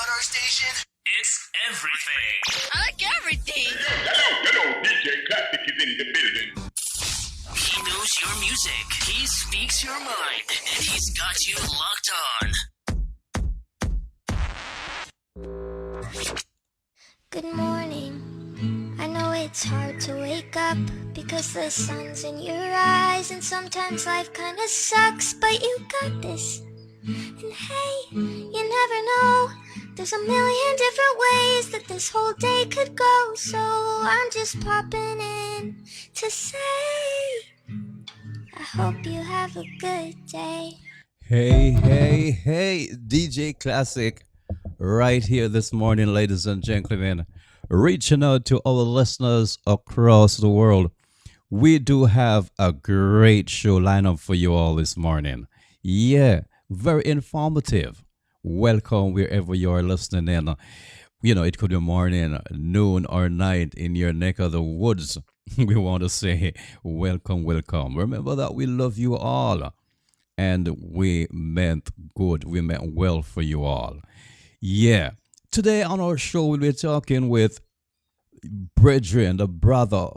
about our station? It's everything. I like everything. Hello, DJ Classic is in the building. He knows your music. He speaks your mind. And he's got you locked on. Good morning. I know it's hard to wake up because the sun's in your eyes, and sometimes life kinda sucks, but you got this. And hey, you never know, there's a million different ways that this whole day could go, so I'm just popping in to say I hope you have a good day. Hey, DJ Classic right here this morning, ladies and gentlemen, reaching out to our listeners across the world. We do have a great show lineup for you all this morning. Yeah, very informative. Welcome wherever you are listening in. You know, it could be morning, noon, or night in your neck of the woods. We want to say welcome. Remember that we love you all. And we meant good. We meant well for you all. Yeah. Today on our show, we'll be talking with brethren, the brother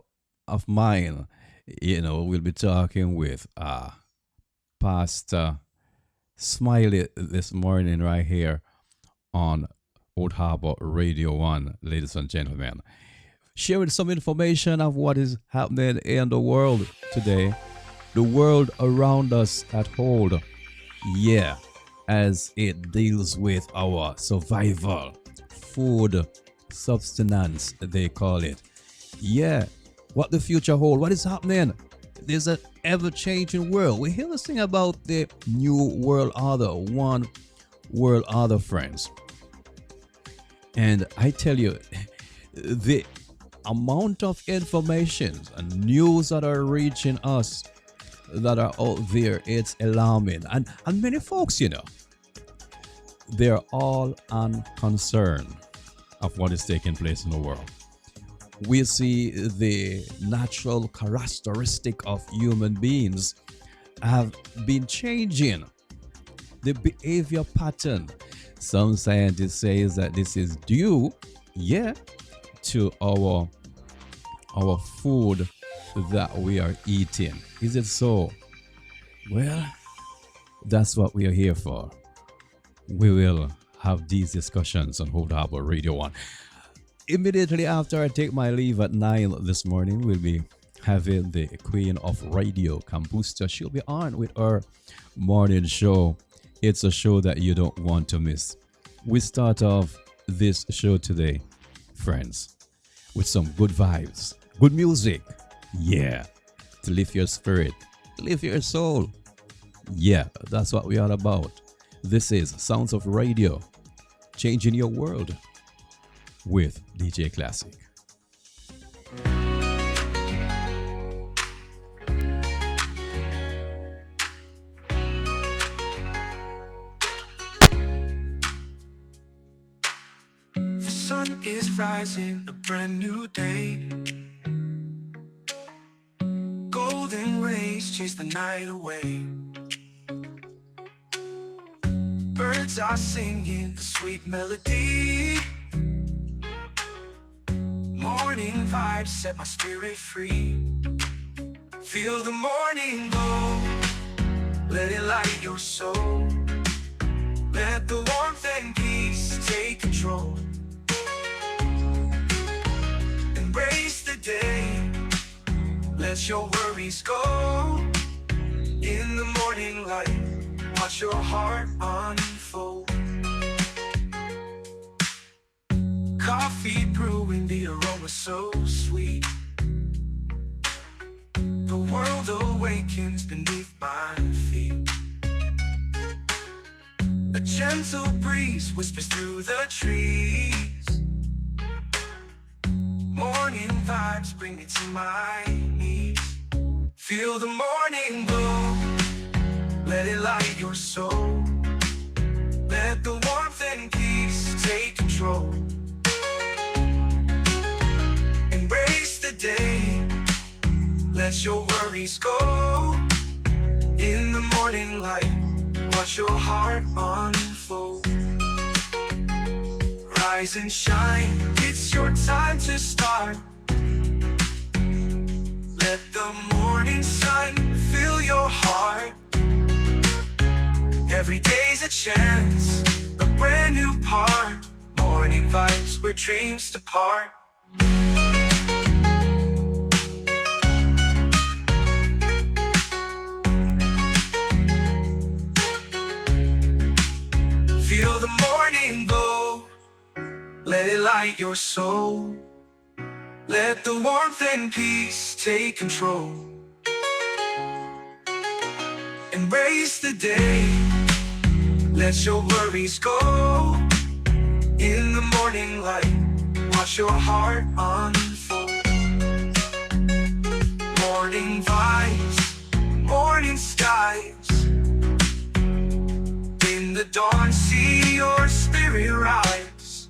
of mine. You know, we'll be talking with Pastor Smiley this morning right here on Old Harbour Radio One, ladies and gentlemen. Sharing some information of what is happening in the world today. The world around us at hold. Yeah, as it deals with our survival. Food, sustenance, they call it. Yeah, what the future holds, what is happening. There's an ever-changing world. We hear this thing about the new world order, one world order, friends. And I tell you, the amount of information and news that are reaching us, that are out there, it's alarming. And many folks, you know, they're all unconcerned of what is taking place in the world. We see the natural characteristic of human beings have been changing. The behavior pattern. Some scientists say that this is due, to our food that we are eating. Is it so? Well, that's what we are here for. We will have these discussions on Old Harbour Radio One. Immediately after I take my leave at 9 this morning, we'll be having the Queen of Radio, Kambusta. She'll be on with our morning show. It's a show that you don't want to miss. We start off this show today, friends, with some good vibes, good music. Yeah, to lift your spirit, lift your soul. Yeah, that's what we're all about. This is Sounds of Radio, changing your world with DJ Classic. The sun is rising, a brand new day. Golden rays chase the night away. Birds are singing a sweet melody. Morning vibes set my spirit free. Feel the morning glow, let it light your soul. Let the warmth and peace take control. Embrace the day, let your worries go. In the morning light, watch your heart unfold. Coffee brewing, the aroma so sweet. The world awakens beneath my feet. A gentle breeze whispers through the trees. Morning vibes bring me to my knees. Feel the morning glow, let it light your soul. Let the warmth and peace take control. Embrace the day, let your worries go. In the morning light, watch your heart unfold. rise and shine. It's your time to start. Let the morning sun fill your heart. Every day's a chance, a brand new part. Morning vibes where dreams depart. Feel the morning glow, let it light your soul. Let the warmth and peace take control. Embrace the day, let your worries go. In the morning light, watch your heart unfold. Morning vibes, morning skies. In the dawn, see your spirit rise.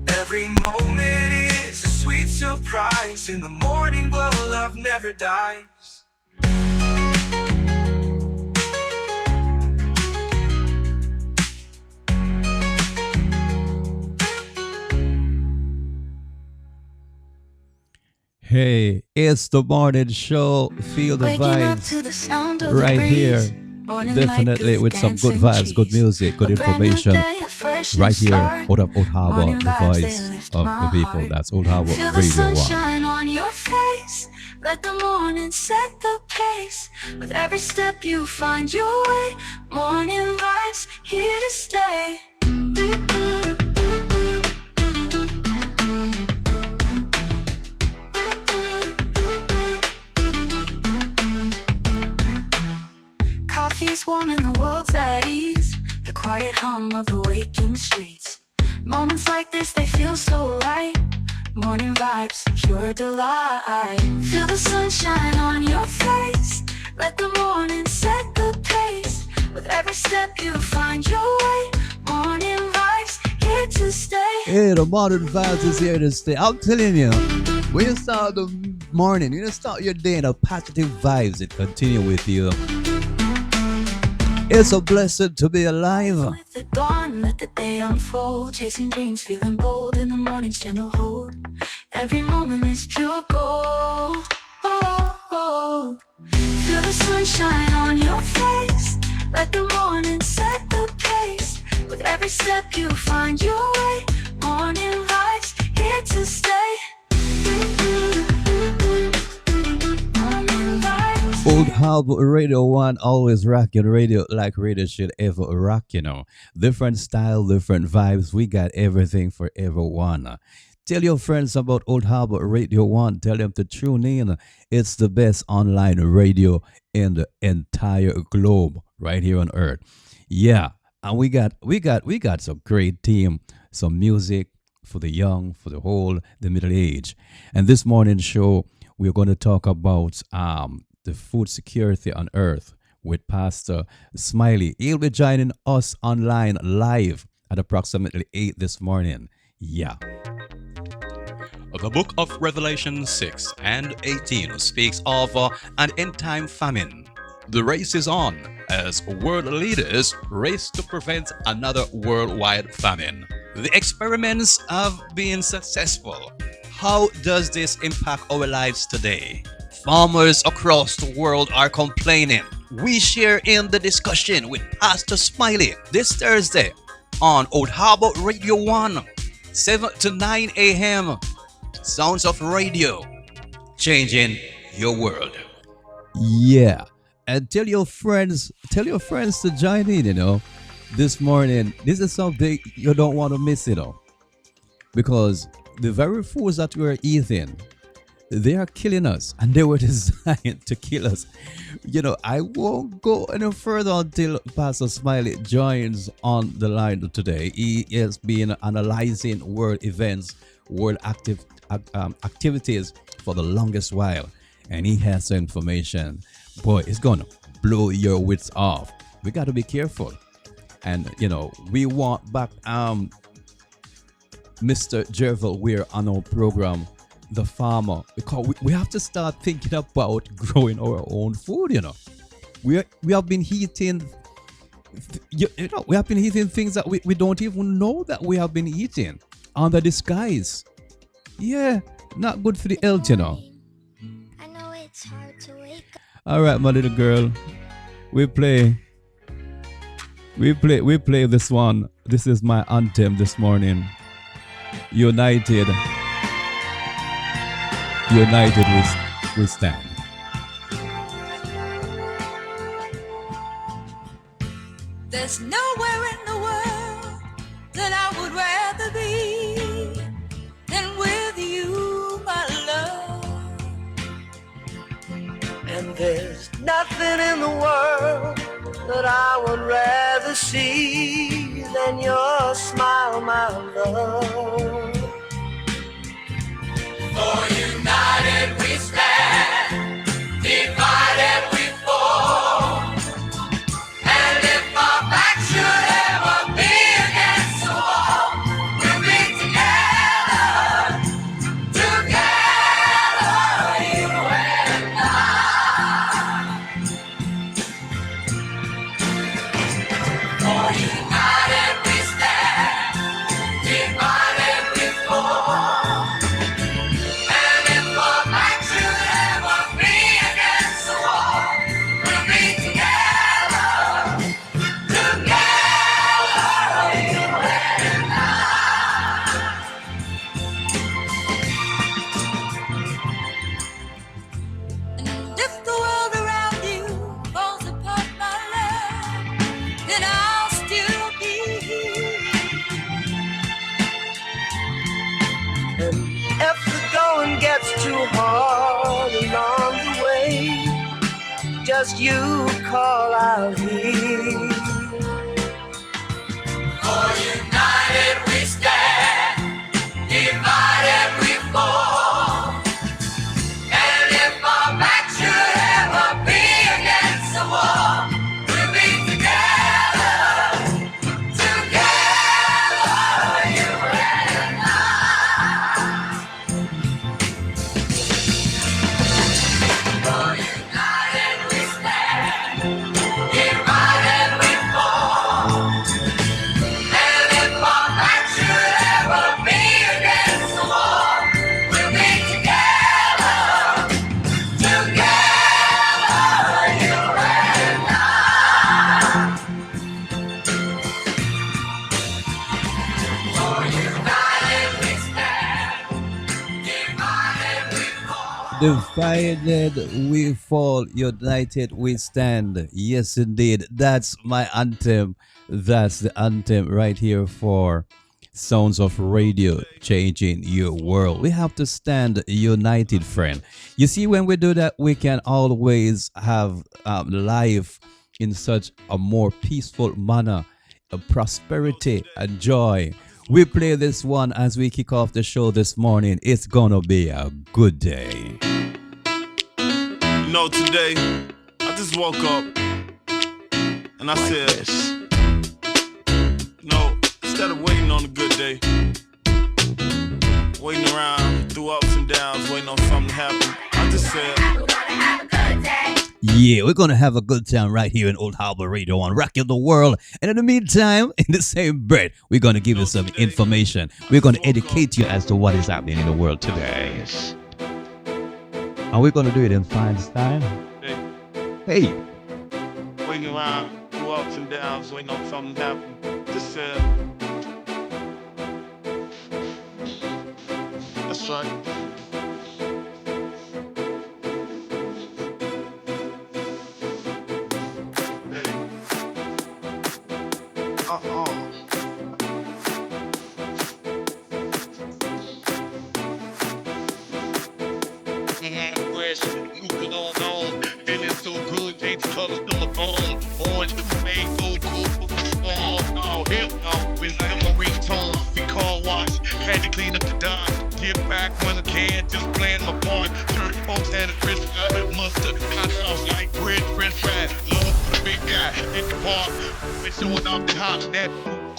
Every moment is a sweet surprise. In the morning glow, love never dies. Hey, it's the morning show. Feel the vibes right here. Definitely with some good vibes, good music, good information. Right here, out of Old Harbour, the voice of the people. That's Old Harbour Feel the Radio sunshine 1. on your face. Let the morning set the pace. With every step you find your way. Morning vibes here to stay. Coffee's warming the world's at ease. The quiet hum of the waking streets. Moments like this, they feel so right. Morning vibes, pure delight. Feel the sunshine on your face. Let the morning set the pace. With every step you find your way. Morning vibes, here to stay. Hey, the modern vibes is here to stay. I'm telling you, when you start the morning, you start your day in a positive vibes. It continue with you. It's a blessing to be alive. With the dawn, let the day unfold. Chasing dreams, feeling bold in the morning's gentle hold. Every moment is pure gold. Oh, oh. Feel the sunshine on your face. Let the morning set the pace. With every step you find your way. Morning vibes, here to stay. Old Harbour Radio One, always rocking radio like radio should ever rock, Different style, different vibes. We got everything for everyone. Tell your friends about Old Harbour Radio One. Tell them to tune in. It's the best online radio in the entire globe, right here on Earth. Yeah, and we got some great team, some music for the young, for the old, the middle age. And this morning's show, we're going to talk about the food security on Earth with Pastor Smiley. He'll be joining us online live at approximately 8 this morning. Yeah. The book of Revelation 6 and 18 speaks of an end-time famine. The race is on as world leaders race to prevent another worldwide famine. The experiments have been successful. How does this impact our lives today? Farmers across the world are complaining. We share in the discussion with Pastor Smiley this Thursday on Old Harbour Radio One, 7 to 9 a.m. Sounds of Radio, changing your world. Yeah. And tell your friends to join in, this morning. This is something you don't want to miss, because the very foods that we're eating, they are killing us, and they were designed to kill us. I won't go any further until Pastor Smiley joins on the line today. He has been analyzing world events, world activities for the longest while, and he has some information. Boy, it's gonna blow your wits off. We got to be careful, and we want back Mr. Jervil Weir on our program, the farmer, because we have to start thinking about growing our own food. We have been eating You know, we have been eating things that we don't even know that we have been eating under disguise. Yeah, not good for the health, you know. I know it's hard to wake up. All right, my little girl, we play this one. This is my anthem this morning. United we stand. There's nowhere in the world that I would rather be than with you, my love. And there's nothing in the world that I would rather see than your smile, my love. For united we stand, divided we fall. And if our back should ever be against the wall, we'll be together, together, you and I. For united we stand, divided we fall. Too hard along the way, just you call out here. For united we stand, divided we fall. And if our back should ever be against the wall, we'll be together, together, you and I. For united we stand, divided we fall. And if our back should ever be against the wall, we'll be together, together, you and I. For united we stand, divided we fall. Divided we fall, united we stand. Yes, indeed. That's my anthem. That's the anthem right here for Sounds of Radio, changing your world. We have to stand united, friend. You see, when we do that, we can always have life in such a more peaceful manner, a prosperity, a joy. We play this one as we kick off the show this morning. It's gonna be a good day. You know, today, I just woke up and I said, you know, instead of waiting on a good day, waiting around through ups and downs, waiting on something to happen, I just said, We're gonna have a good day. Yeah, we're gonna have a good time right here in Old Harbour Radio One, rocking the world. And in the meantime, in the same breath, we're gonna give you some information. We're gonna educate you as to what is happening in the world today. And we're gonna do it in fine style. Hey, waiting around through ups and downs, waiting on something to happen, just said, that's right. Orange, mango, cool. Oh, no, hell no. We like a ringtone. We call wash. Had to clean up the dime. Get back when I can. Just playing my part. Church folks had a crisp mustard. Hot sauce like bread, french fries. Love for the big guy in the park. Been showing off the hot that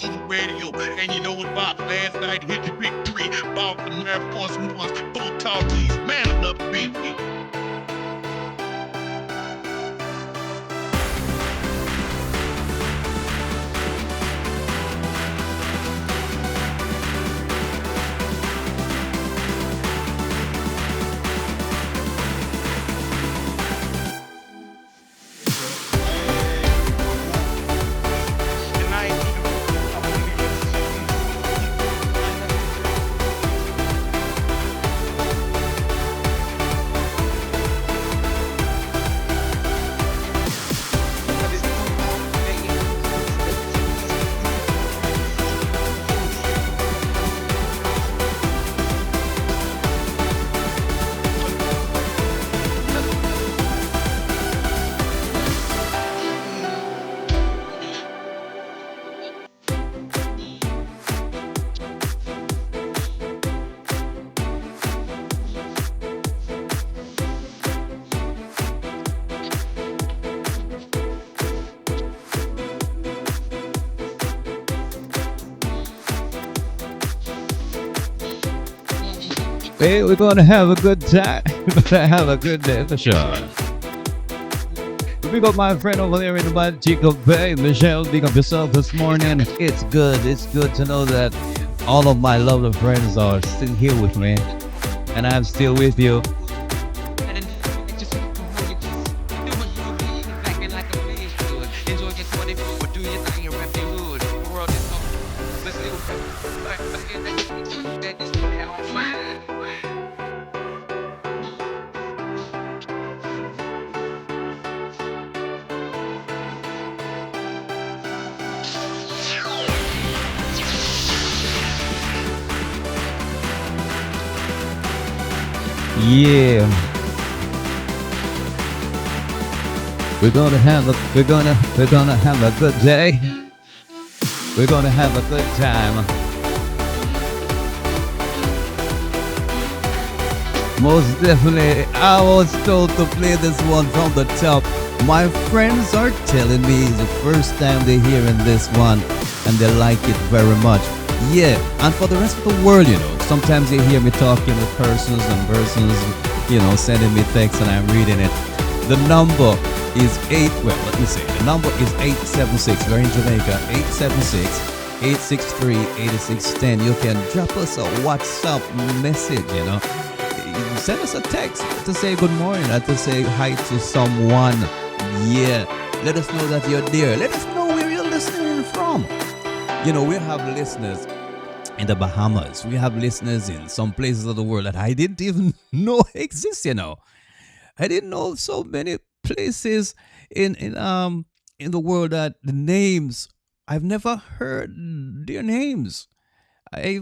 on the radio. And you know what about last night? Hit the big three. Bought the Air Force Ones. Both top these. Man, I love the beat. Hey, we're gonna have a good time. We're gonna have a good day for sure. Big up my friend over there in the Magical Bay, Michelle. Big up yourself this morning. It's good. It's good to know that all of my lovely friends are still here with me, and I'm still with you. Yeah. We're gonna have a good day. We're gonna have a good time. Most definitely, I was told to play this one from the top. My friends are telling me it's the first time they're hearing this one and they like it very much. Yeah, and for the rest of the world, sometimes they hear me talking with persons and persons, sending me texts and I'm reading it. The number is the number is 876. We're in Jamaica, 876-863-8610. You can drop us a WhatsApp message, Send us a text to say good morning or to say hi to someone. Yeah, let us know that you're there. Let us know where you're listening from. We have listeners in the Bahamas. We have listeners in some places of the world that I didn't even know exist. I didn't know so many places in the world that the names I've never heard their names. I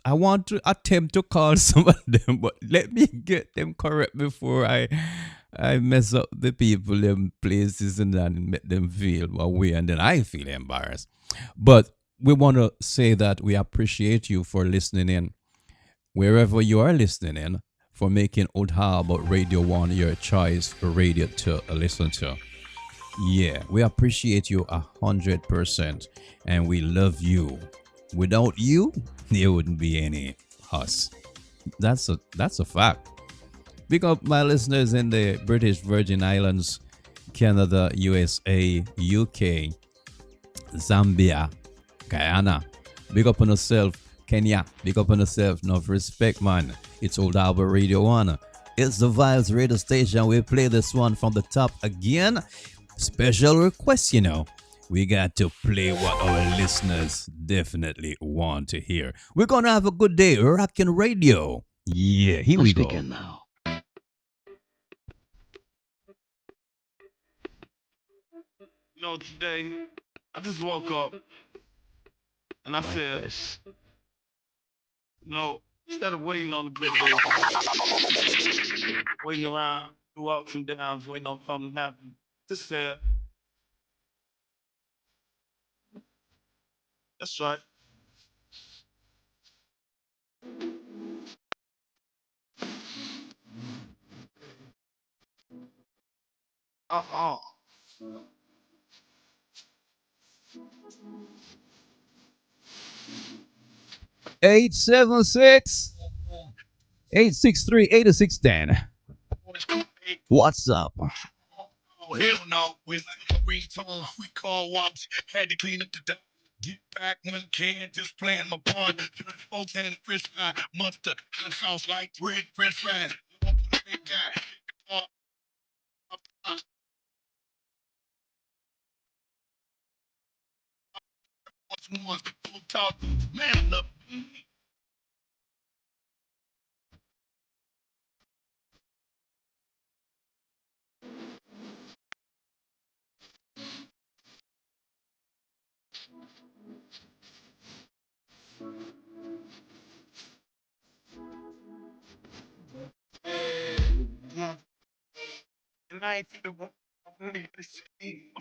want to attempt to call some of them, but let me get them correct before I mess up the people, them places, and then make them feel away, and then I feel embarrassed. But we want to say that we appreciate you for listening in, wherever you are listening in, for making Old Harbour Radio One your choice for radio to listen to. Yeah, we appreciate you 100%, and we love you. Without you, there wouldn't be any us. That's a fact. Big up my listeners in the British Virgin Islands, Canada, USA, UK, Zambia, Guyana. Big up on yourself, Kenya. Big up on yourself. Enough respect, man. It's Old Harbour Radio One. It's the Vibes radio station. We play this one from the top again. Special request, We got to play what our listeners definitely want to hear. We're gonna have a good day, rockin' radio. Yeah, here we go. Now. Today I just woke up and I said, instead of waiting on the good day, waiting around through ups and downs, waiting on something to happen, just said, that's right. Uh-uh. 876 863 8610. What's up? Oh, hell no. When the ringtone, we call Wops. Had to clean up the dust. Get back when I can, just playing my part. Folks and fish fry, mustard, hot sauce like bread, french fries. Big guy. Once more, talk, man, look. And I ain't the one. I need to see.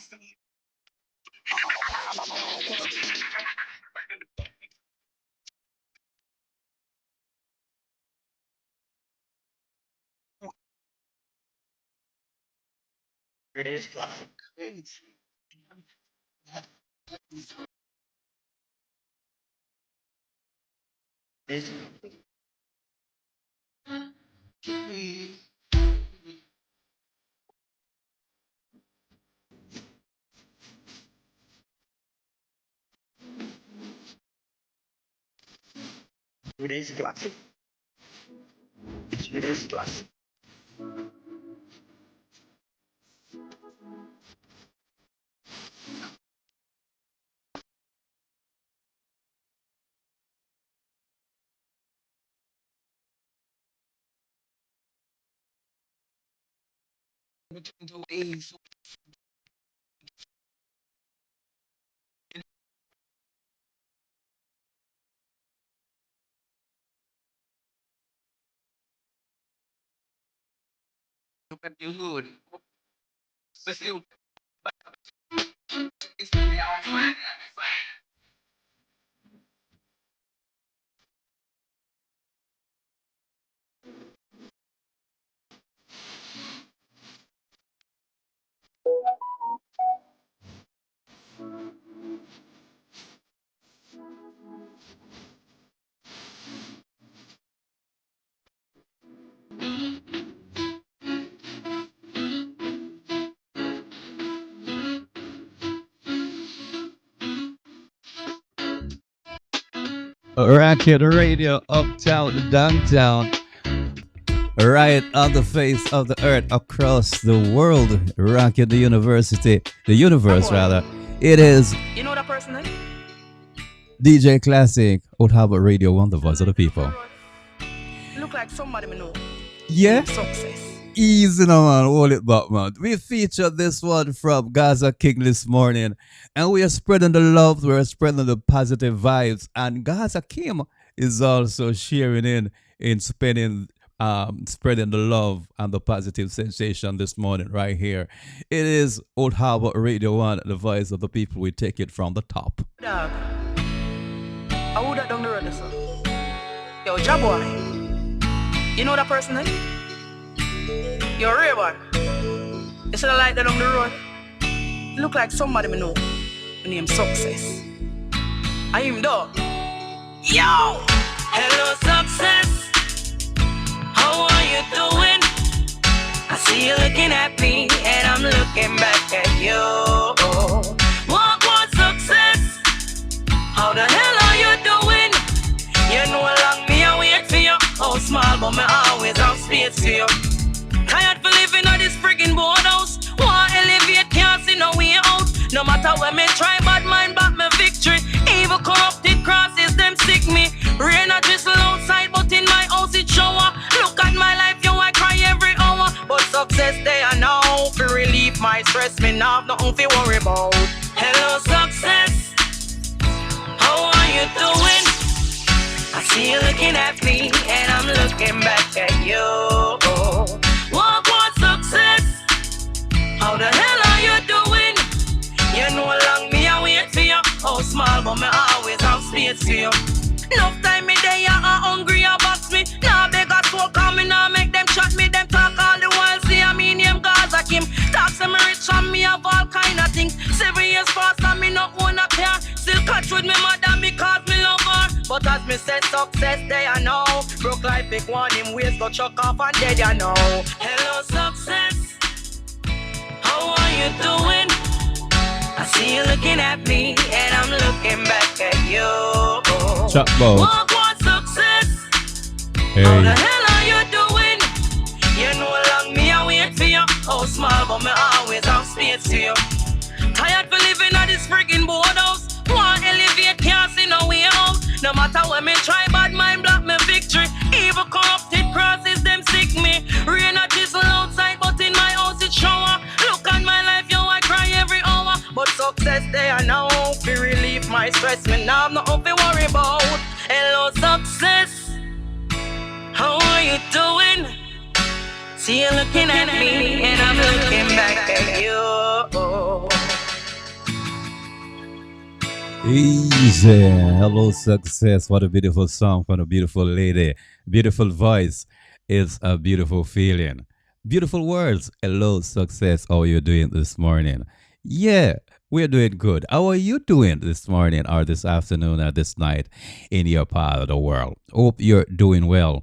It is crazy. This Today's classic. It's today's classic. Racket Radio, uptown to downtown, right on the face of the earth, across the world. Racket the universe rather. It is You know that person, eh? DJ Classic, Old Harbour Radio One, the voice of the people. Look like somebody me know. Yeah, Success. easy now, man. Hold it back, man. We featured this one from Gaza Kim this morning, and we are spreading the love, we're spreading the positive vibes, and Gaza Kim is also sharing in spreading the love and the positive sensation this morning right here. It is Old Harbour Radio One, the voice of the people. We take it from the top. Dog. I would have done the road, sir. Yo, Jaboy. You know that person, eh? Yo, Rayburn. You should have liked that on the road. Look like somebody me know. My name Success. I am dog. Yo! Hello, Success. How are you doing? I see you looking at me, and I'm looking back at you. What success? How the hell are you doing? You know along me, I wait for you. Oh, small, but me always have space for you. Tired for living on this friggin' boardhouse. Want elevate, can't see no way out. No matter where me try, bad mind back me victory. Evil corrupted crosses, them sick me. Rain a drizzle outside, but in my house it shower. Look at my life, yo, I cry every hour. But success they are now. For relieve my stress, me now have nothing to worry about. Hello, success. How are you doing? I see you looking at me, and I'm looking back at you. What success? How the hell are you doing? You know along me, I wait for you. Oh, small, but me always have space for you. Enough time me there, you are hungry, you box me. Now beg a soul coming, now make them chat me. Them talk all the while, see I mean name Gaza Kim. Talk some rich and me have all kind of things. 7 years past and me not own a car. Still catch with me mother because me love her. But as me say success, they I know. Broke life big one, him waist go chuck off and dead you know. Hello success, how are you doing? I see you looking at me, and I'm looking back at you. Chuck Boat. What success? Hey. How the hell are you doing? You know along me, I wait for you. Oh, small, but me always have space for you. Tired for living at this friggin' boardhouse. Want elevate, can't see no way out. No matter where me try, bad mind block me victory. Evil corrupted crosses, them sick me. Rain a drizzle outside, but in my house it shower. Look at my life, yo, I cry every hour. But success they are now. To relieve my stress, me now have nothing to worry about. Hello, success. How are you doing? See you looking at me, and I'm looking back at you. Easy. Hello, success. What a beautiful song from a beautiful lady. Beautiful voice. It's a beautiful feeling. Beautiful words. Hello, success. How are you doing this morning? Yeah, we're doing good. How are you doing this morning or this afternoon or this night in your part of the world? Hope you're doing well.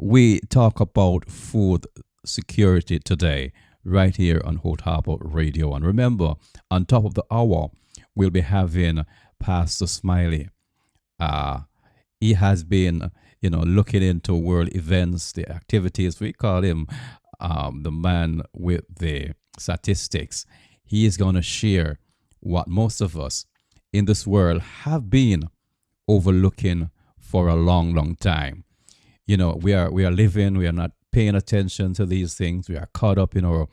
we talk about food security today, right here on Old Harbour Radio One. Remember, on top of the hour, we'll be having Pastor Smiley. He has been, looking into world events, the activities. We call him the man with the statistics. He is going to share what most of us in this world have been overlooking for a long, long time. We are living, we are not paying attention to these things. We are caught up in our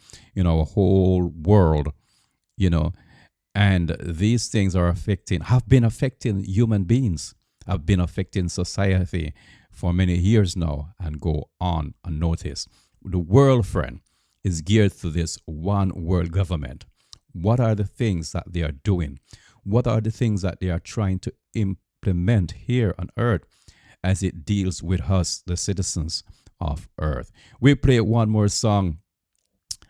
whole world, and these things have been affecting human beings, have been affecting society for many years now, and go on unnoticed. The world, friend, is geared to this one world government. What are the things that they are doing? What are the things that they are trying to implement here on earth as it deals with us, the citizens of earth? We play one more song,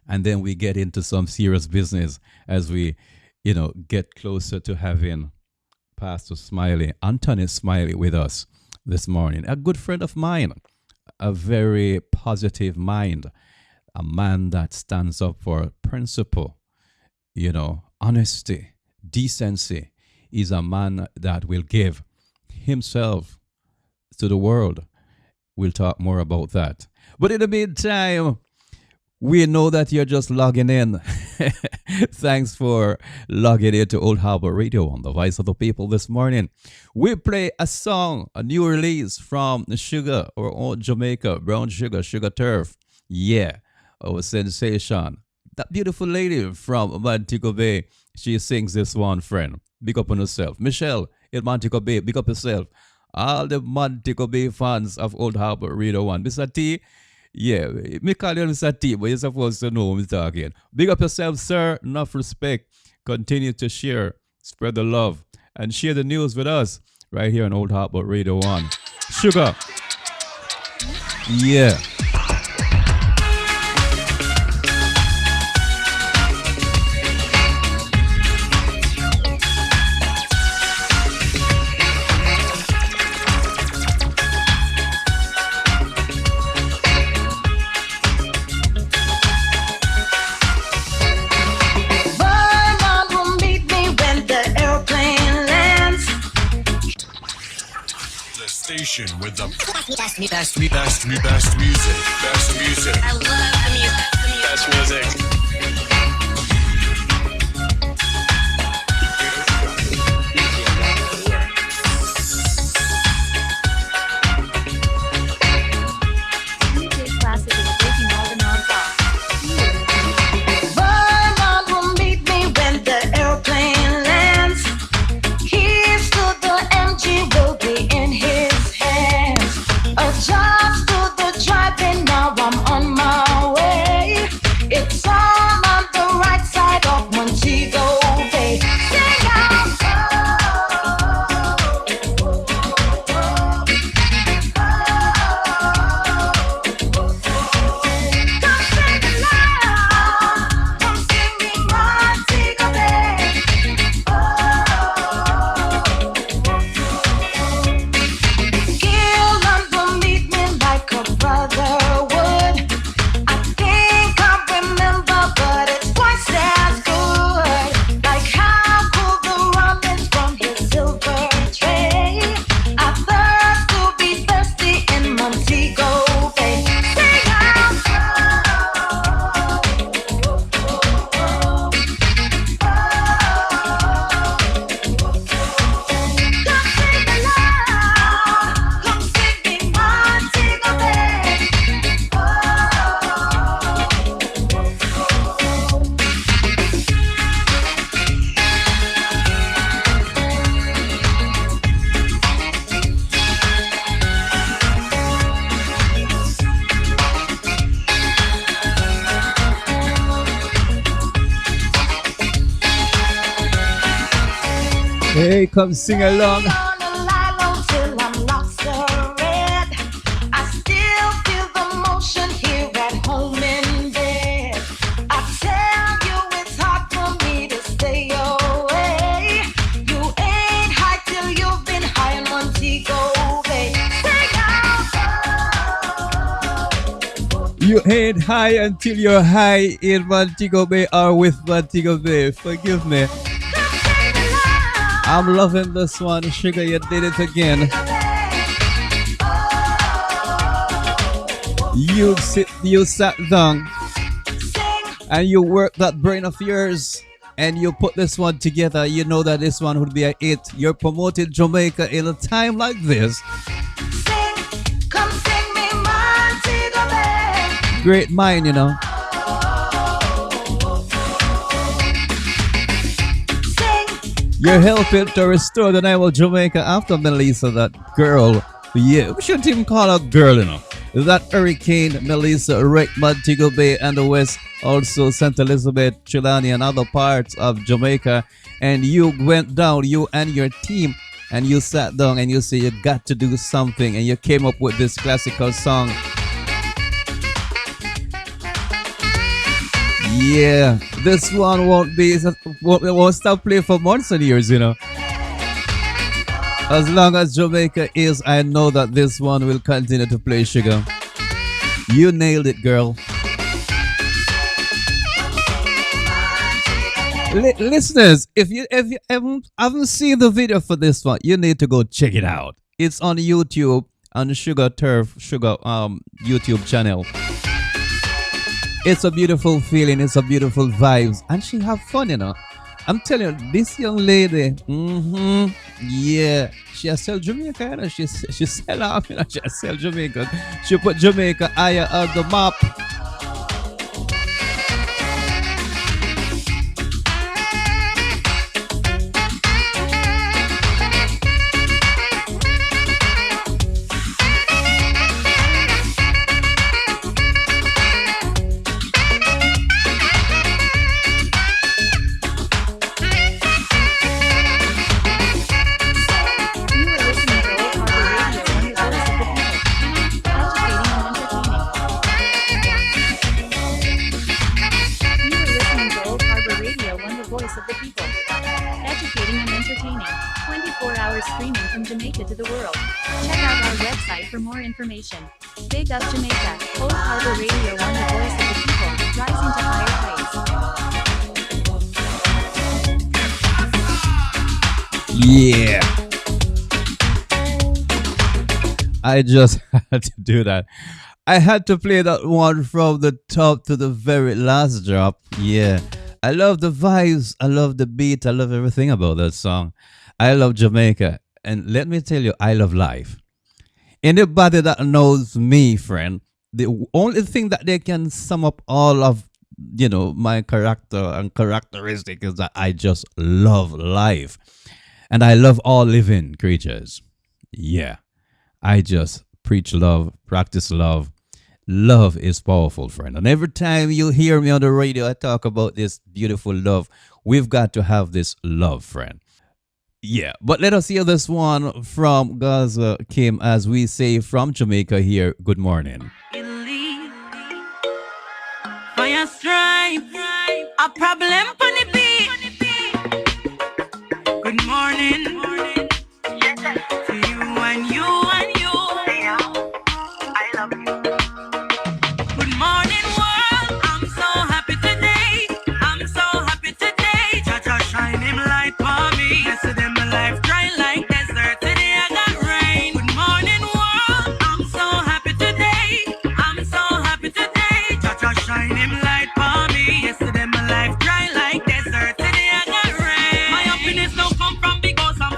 and then we get into some serious business as we, get closer to having Pastor Smiley, Anthony Smiley, with us this morning. A good friend of mine, a very positive mind, a man that stands up for principle, honesty, decency. Is a man that will give himself to the world. We'll talk more about that. But in the meantime, we know that you're just logging in. Thanks for logging in to Old Harbour Radio One, the voice of the people this morning. We play a song, a new release from Shuga, or old Jamaica, Brown Sugar, Sugar Turf. Yeah, our sensation. That beautiful lady from Montego Bay, she sings this one, friend. Big up on herself. Michelle in Montego Bay, big up yourself. All the Montego Bay fans of Old Harbour Radio One. Mr. T, yeah, me call you Mr. T, but you're supposed to know who I'm talking. Big up yourself, sir. Enough respect. Continue to share, spread the love, and share the news with us right here on Old Harbour Radio One. Sugar. Yeah. With the best music. Best music. I love the music. Best music. Just to the driving, now I'm on my way. It's all on the right side of Montego Bay. Sing out, come sing it loud, come singing Montego Bay. Kill London, meet me like a brother would. I think I remember, but it's twice as good. Like how cool the ramen from his silver tray. I thirst to be thirsty in Montego Bay. Sing out, come sing it loud, come sing me Montego Bay. Hey, come sing along. Gonna lie low till I'm lobster red. I still feel the motion here at home in bed. I tell you it's hard for me to stay away. You ain't high till you've been high in Montego Bay. Sing out, you ain't high until you're high in Montego Bay or with Montego Bay. Forgive me. I'm loving this one. Sugar, you did it again. You sat down and you worked that brain of yours and you put this one together. You know that this one would be a hit. You're promoting Jamaica in a time like this. Come sing me Montego Bay. Great mind, you know. You're helping to restore the name of Jamaica after Melissa, that girl. Yeah, we shouldn't even call her girl, you know. That Hurricane Melissa wrecked Montego Bay and the West, also St. Elizabeth, Trelawney, and other parts of Jamaica. And you went down, you and your team, and you sat down and you said you got to do something, and you came up with this classical song. Yeah, this one won't stop playing for months and years, you know. As long as Jamaica is, I know that this one will continue to play, Sugar. You nailed it, girl. Listeners, if you haven't seen the video for this one, you need to go check it out. It's on YouTube, on Sugar YouTube channel. It's a beautiful feeling, it's a beautiful vibes, and she have fun, you know. I'm telling you, this young lady, yeah, she sell Jamaica, you know. She sell off, you know. She sell Jamaica. She put Jamaica higher on the map. For more information, big up Jamaica, Old Harbour Radio One, the voice of the people, rising to higher heights. Yeah. I just had to do that. I had to play that one from the top to the very last drop. Yeah. I love the vibes. I love the beat. I love everything about that song. I love Jamaica. And let me tell you, I love life. Anybody that knows me, friend, the only thing that they can sum up all of, you know, my character and characteristic is that I just love life. And I love all living creatures. Yeah. I just preach love, practice love. Love is powerful, friend. And every time you hear me on the radio, I talk about this beautiful love. We've got to have this love, friend. Yeah, but let us hear this one from Gaza Kim, as we say from Jamaica here. Good morning. Fire stripe, a problem on the beat. Good morning to you and you and you. I love you. Good morning, world. I'm so happy today. I'm so happy today. Jah shine him light for me. Yesterday my life dry like desert. Today I got rain. Good morning, world. I'm so happy today. I'm so happy today. Jah shine him light for me. Yesterday my life dry like desert. Today I got rain. My happiness don't come from big house and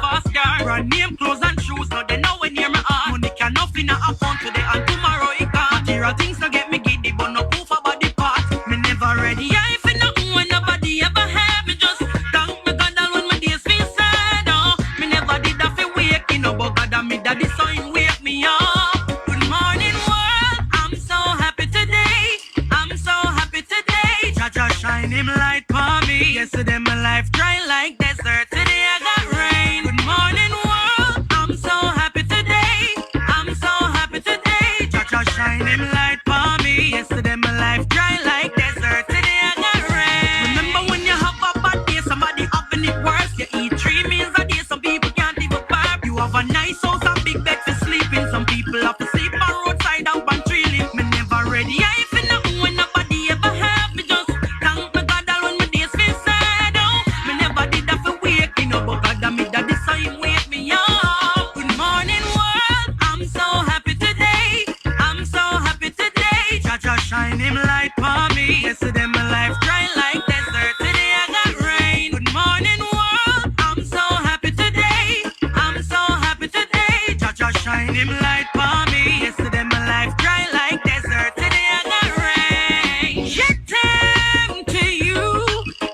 him light for me. Yesterday my life dry like desert. Today I got rain. Shit time to you.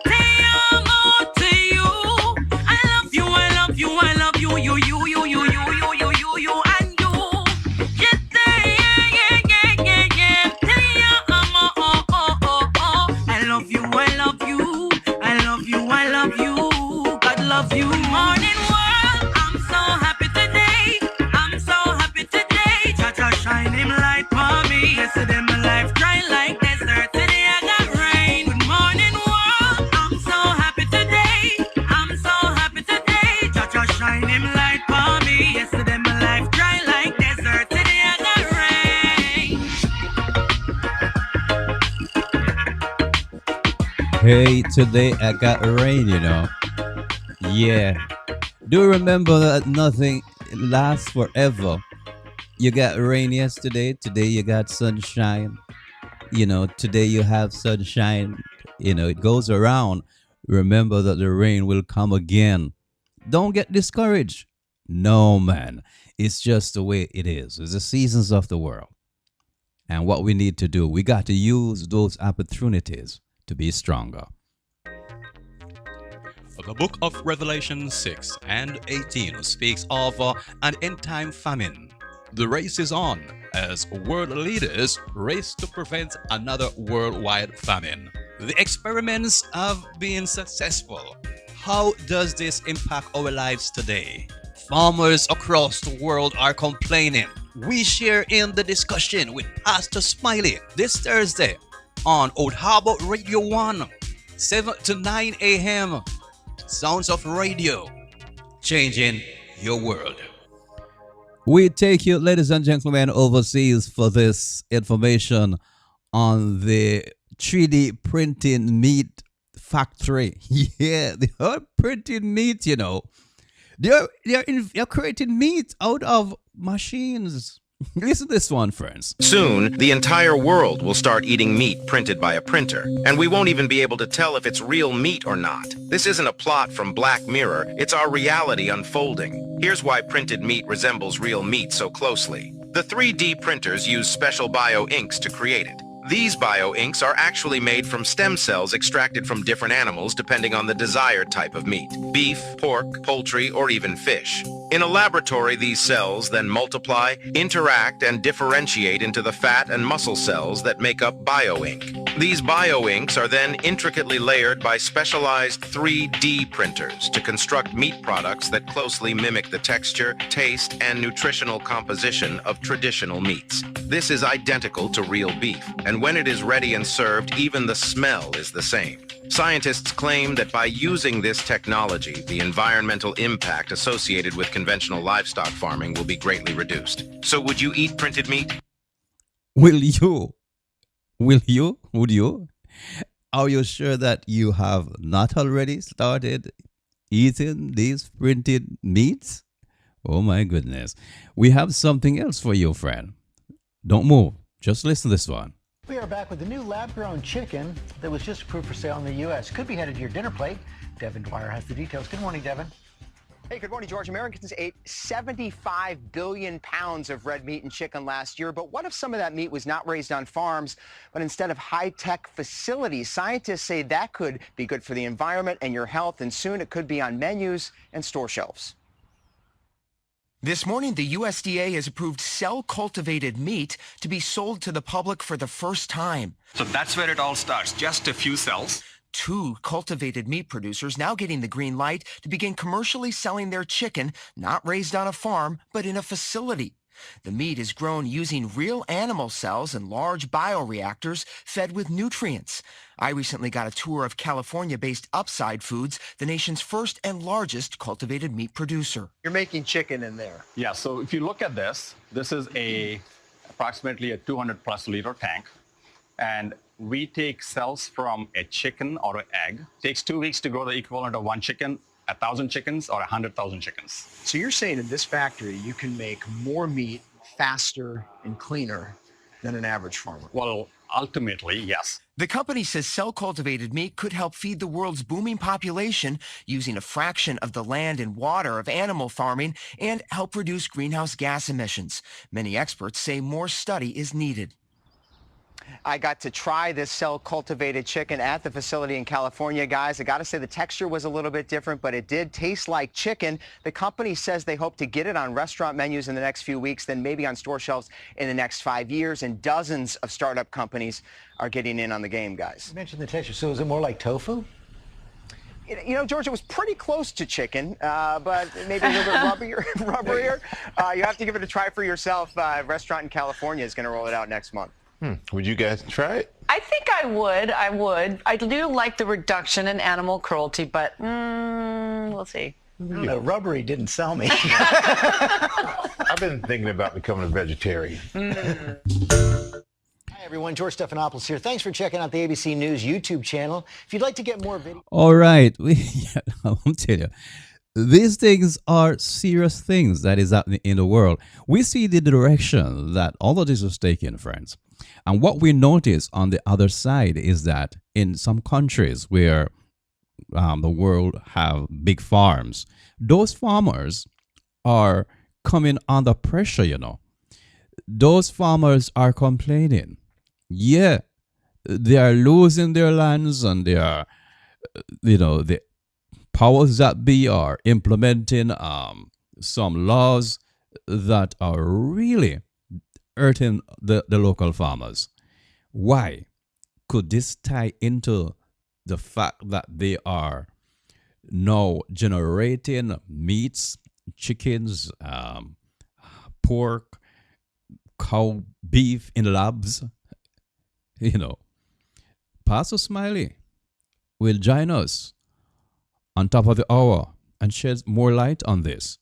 Te amo to you. I love you, I love you, I love you, you, and you. Shit yeah. Te amo, I love you, I love you. I love you, I love you. God love you. Morning world, I'm so happy today. I'm so happy today. Cha-cha shine him light for me. Yesterday my life dry like desert. Today I got rain. Good morning world, I'm so happy today. I'm so happy today. Cha-cha shine him light for me. Yesterday my life dry like desert. Today I got rain. Hey, today I got rain, you know. Yeah. Do you remember that nothing lasts forever? You got rain yesterday, today you got sunshine. You know, today you have sunshine. You know, it goes around. Remember that the rain will come again. Don't get discouraged. No, man. It's just the way it is. It's the seasons of the world. And what we need to do, we got to use those opportunities to be stronger. The book of Revelation 6 and 18 speaks of an end-time famine. The race is on as world leaders race to prevent another worldwide famine. The experiments have been successful. How does this impact our lives today? Farmers across the world are complaining. We share in the discussion with Pastor Smiley this Thursday on Old Harbour Radio One, 7 to 9 a.m. Sounds of Radio, changing your world. We take you, ladies and gentlemen, overseas for this information on the 3D printing meat factory. Yeah, they are printing meat, you know. They're creating meat out of machines. Listen to this one, friends. Soon, the entire world will start eating meat printed by a printer, and we won't even be able to tell if it's real meat or not. This isn't a plot from Black Mirror, it's our reality unfolding. Here's why printed meat resembles real meat so closely. The 3D printers use special bio-inks to create it. These bio-inks are actually made from stem cells extracted from different animals depending on the desired type of meat: beef, pork, poultry, or even fish. In a laboratory, these cells then multiply, interact, and differentiate into the fat and muscle cells that make up bio-ink. These bio-inks are then intricately layered by specialized 3D printers to construct meat products that closely mimic the texture, taste, and nutritional composition of traditional meats. This is identical to real beef, and when it is ready and served, even the smell is the same. Scientists claim that by using this technology, the environmental impact associated with conventional livestock farming will be greatly reduced. So would you eat printed meat? Will you? Would you? Are you sure that you have not already started eating these printed meats? Oh my goodness. We have something else for you, friend. Don't move. Just listen to this one. We are back with the new lab-grown chicken that was just approved for sale in the U.S. Could be headed to your dinner plate. Devin Dwyer has the details. Good morning, Devin. Hey, good morning, George. Americans ate 75 billion pounds of red meat and chicken last year. But what if some of that meat was not raised on farms, but instead of high-tech facilities? Scientists say that could be good for the environment and your health, and soon it could be on menus and store shelves. This morning, the USDA has approved cell-cultivated meat to be sold to the public for the first time. So that's where it all starts, just a few cells. 2 cultivated meat producers now getting the green light to begin commercially selling their chicken, not raised on a farm, but in a facility. The meat is grown using real animal cells in large bioreactors fed with nutrients. I recently got a tour of California-based Upside Foods, the nation's first and largest cultivated meat producer. You're making chicken in there. Yeah, so if you look at this is approximately a 200+ liter tank. And we take cells from a chicken or an egg. It takes 2 weeks to grow the equivalent of one chicken, 1,000 chickens, or 100,000 chickens. So you're saying in this factory, you can make more meat faster and cleaner than an average farmer? Well, ultimately, yes. The company says cell-cultivated meat could help feed the world's booming population using a fraction of the land and water of animal farming and help reduce greenhouse gas emissions. Many experts say more study is needed. I got to try this cell-cultivated chicken at the facility in California, guys. I got to say the texture was a little bit different, but it did taste like chicken. The company says they hope to get it on restaurant menus in the next few weeks, then maybe on store shelves in the next 5 years, and dozens of startup companies are getting in on the game, guys. You mentioned the texture, so is it more like tofu? You know, George, it was pretty close to chicken, but maybe a little bit rubberier. You have to give it a try for yourself. A restaurant in California is going to roll it out next month. Would you guys try it? I think I would. I do like the reduction in animal cruelty, but we'll see. No, rubbery didn't sell me. I've been thinking about becoming a vegetarian. Hi, everyone. George Stephanopoulos here. Thanks for checking out the ABC News YouTube channel. If you'd like to get more video... All right. I'm telling you, these things are serious things that is happening in the world. We see the direction that all of this is taking, friends. And what we notice on the other side is that in some countries where the world have big farms, those farmers are coming under pressure, you know. Those farmers are complaining. Yeah, they are losing their lands and they are, the powers that be are implementing some laws that are really hurting the local farmers. Why? Could this tie into the fact that they are now generating meats, chickens, pork, cow, beef in labs? Pastor Smiley will join us on top of the hour and shed more light on this.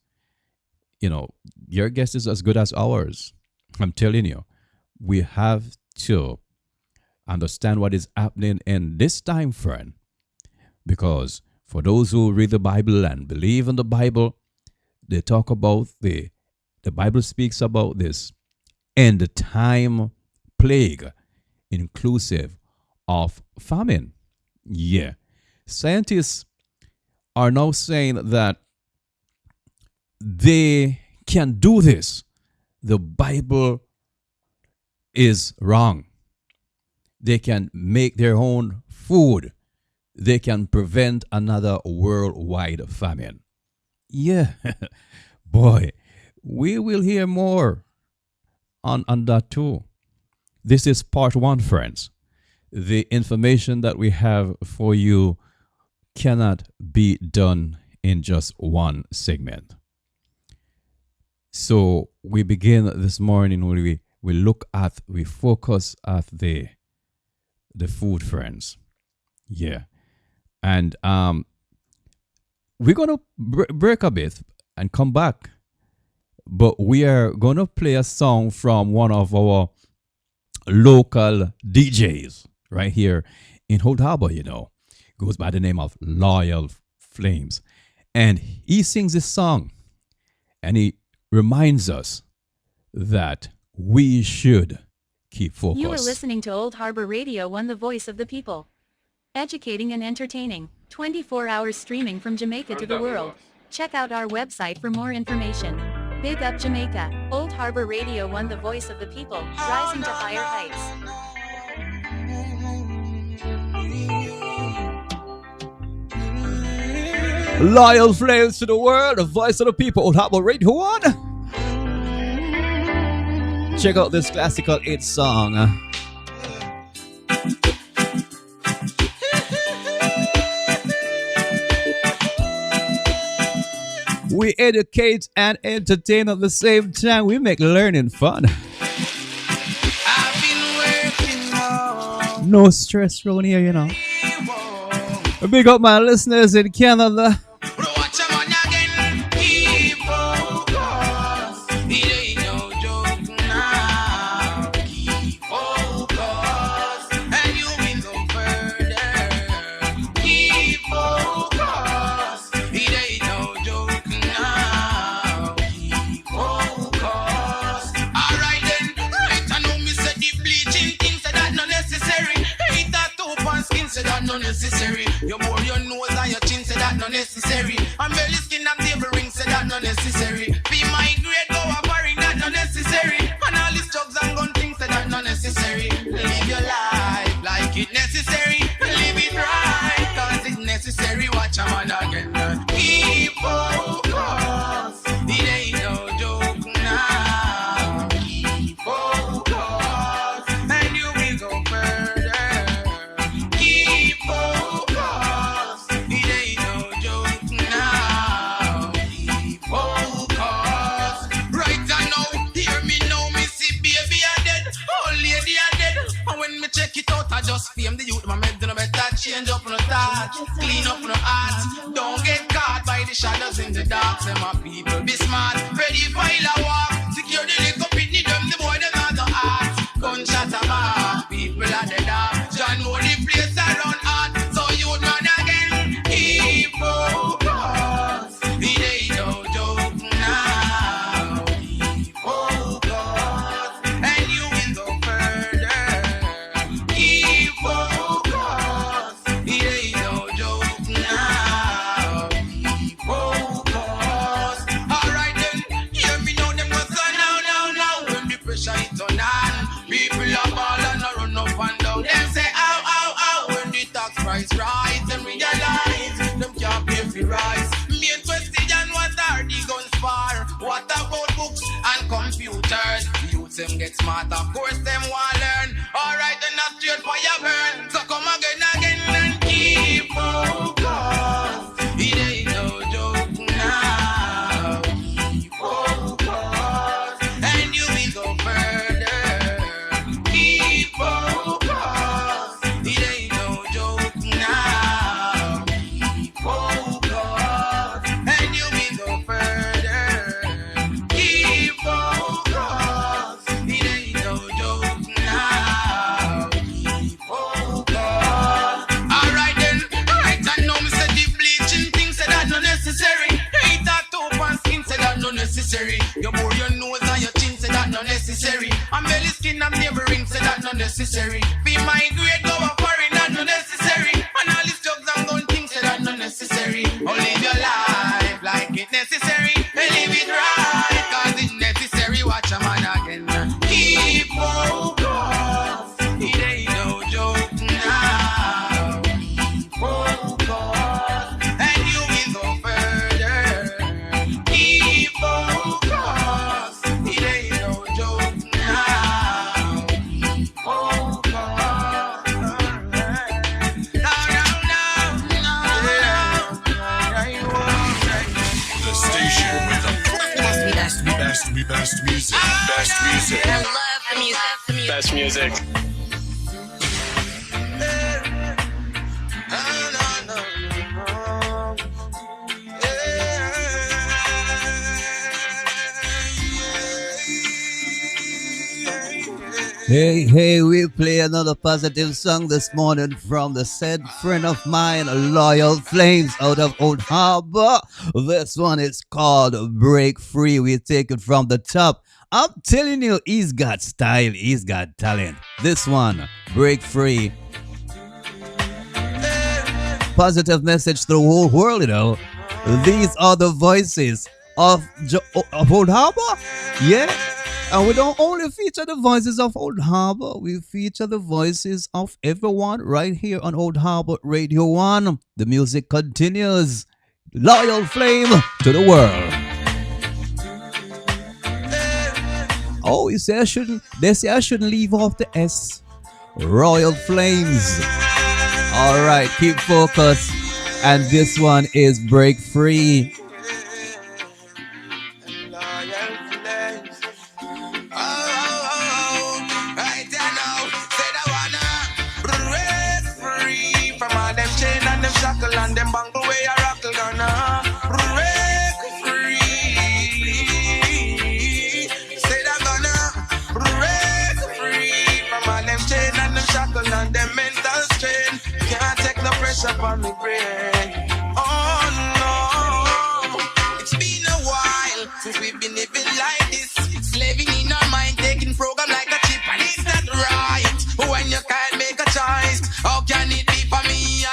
Your guess is as good as ours. I'm telling you, we have to understand what is happening in this time, friend. Because for those who read the Bible and believe in the Bible, they talk about the Bible speaks about this end time plague, inclusive of famine. Yeah. Scientists are now saying that they can do this. The Bible is wrong. They can make their own food. They can prevent another worldwide famine. Yeah, boy, we will hear more on that too. This is part one, friends. The information that we have for you cannot be done in just one segment. So we begin this morning when we focus at the food, friends. Yeah. And we're going to break a bit and come back. But we are going to play a song from one of our local DJs right here in Old Harbour, Goes by the name of Loyal Flames. And he sings this song and he reminds us that we should keep focused. You are listening to Old Harbour Radio One, the voice of the people. Educating and entertaining, 24 hours streaming from Jamaica to the world. Check out our website for more information. Big up Jamaica, Old Harbour Radio One, the voice of the people, rising to higher heights. Loyal Flames to the world, the voice of the people, Old Harbour Radio One. Check out this classical 8 song. We educate and entertain at the same time. We make learning fun. No stress around here, Big up my listeners in Canada. no necessary. Your more your nose and your chin say that no necessary. And belly skin and table ring say that no necessary. Be my grade go a foreign that no necessary. And all these drugs and gun things say that no necessary. Live your life like it necessary. Live it right, cause it's necessary. Watch a man again. Keep focus. It ain't no joke now. Keep focus. And you will go further. Keep focus. It ain't no joke now. Keep focus. Right now, hear me now, me see baby are dead. Old lady are dead. And when me check it out, I just fame the youth. My men do no better. Change up no thought. Clean up no heart. Don't get caught by the shadows in the dark. Say my people be smart. Ready for a walk. Secure the little pitney them. The boy them not the heart. Gunshot a mark. People are the dark. John know the place around heart. So you run again. Keep focus. It ain't no joke now. Keep focus. And you will go further. Keep focus. It ain't no joke now. Keep focus. Alright then, hear me now, them go so now. When the pressure is on, people are ball and a run up and down. Them say ow, ow, ow. When the tax price rise, them realize them can't pay for rise. Me and Twisted and what are the guns for? What about books and computers? Youths them get smart, of course them want learn. Alright then, that's straight fire burn. So come again and keep focus. It ain't no joke now. Keep focus. And you will go further. Keep focus. It ain't no joke now. Keep focus. And you will go further. Keep focus. It ain't no joke now. Keep focus. Alright then, right and now me say the bleaching thing say that no necessary. Hate that top and skin say that no necessary. Your more your nose and your chin say that no necessary. And belly skin and neighbor ring say that no necessary. Be my grade go a foreign that no necessary. And all these drugs and gun things say that no necessary. Oh live your life like it necessary. And live it right cause it's necessary. Watch a man again. Keep focus. It ain't no joke now. Keep focus. And you will go further. Keep focus. It ain't no joke now. Keep focus. The station with the best music. Best music. I love the music. Best music. Hey, we play another positive song this morning from the said friend of mine, Loyal Flames out of Old Harbour. This one is called Break Free. We take it from the top. I'm telling you, he's got style, he's got talent. This one, Break Free. Positive message to the whole world, you know. These are the voices of Old Harbour. Yeah. And we don't only feature the voices of Old Harbour, we feature the voices of everyone right here on Old Harbour Radio One. The music continues. Loyal Flame to the world. Oh, you say I shouldn't. They say I shouldn't leave off the S. Royal Flames. All right, keep focus. And this one is Break Free. And them bangle way a rockle gonna break free. Say that gonna break free from all them chain and them shackle and them mental strain. Can't take no pressure from me brain. Oh no, it's been a while since we've been living like this, slaving in our mind, taking program like a chip, and it's not right when you can't make a choice. How can it be for me?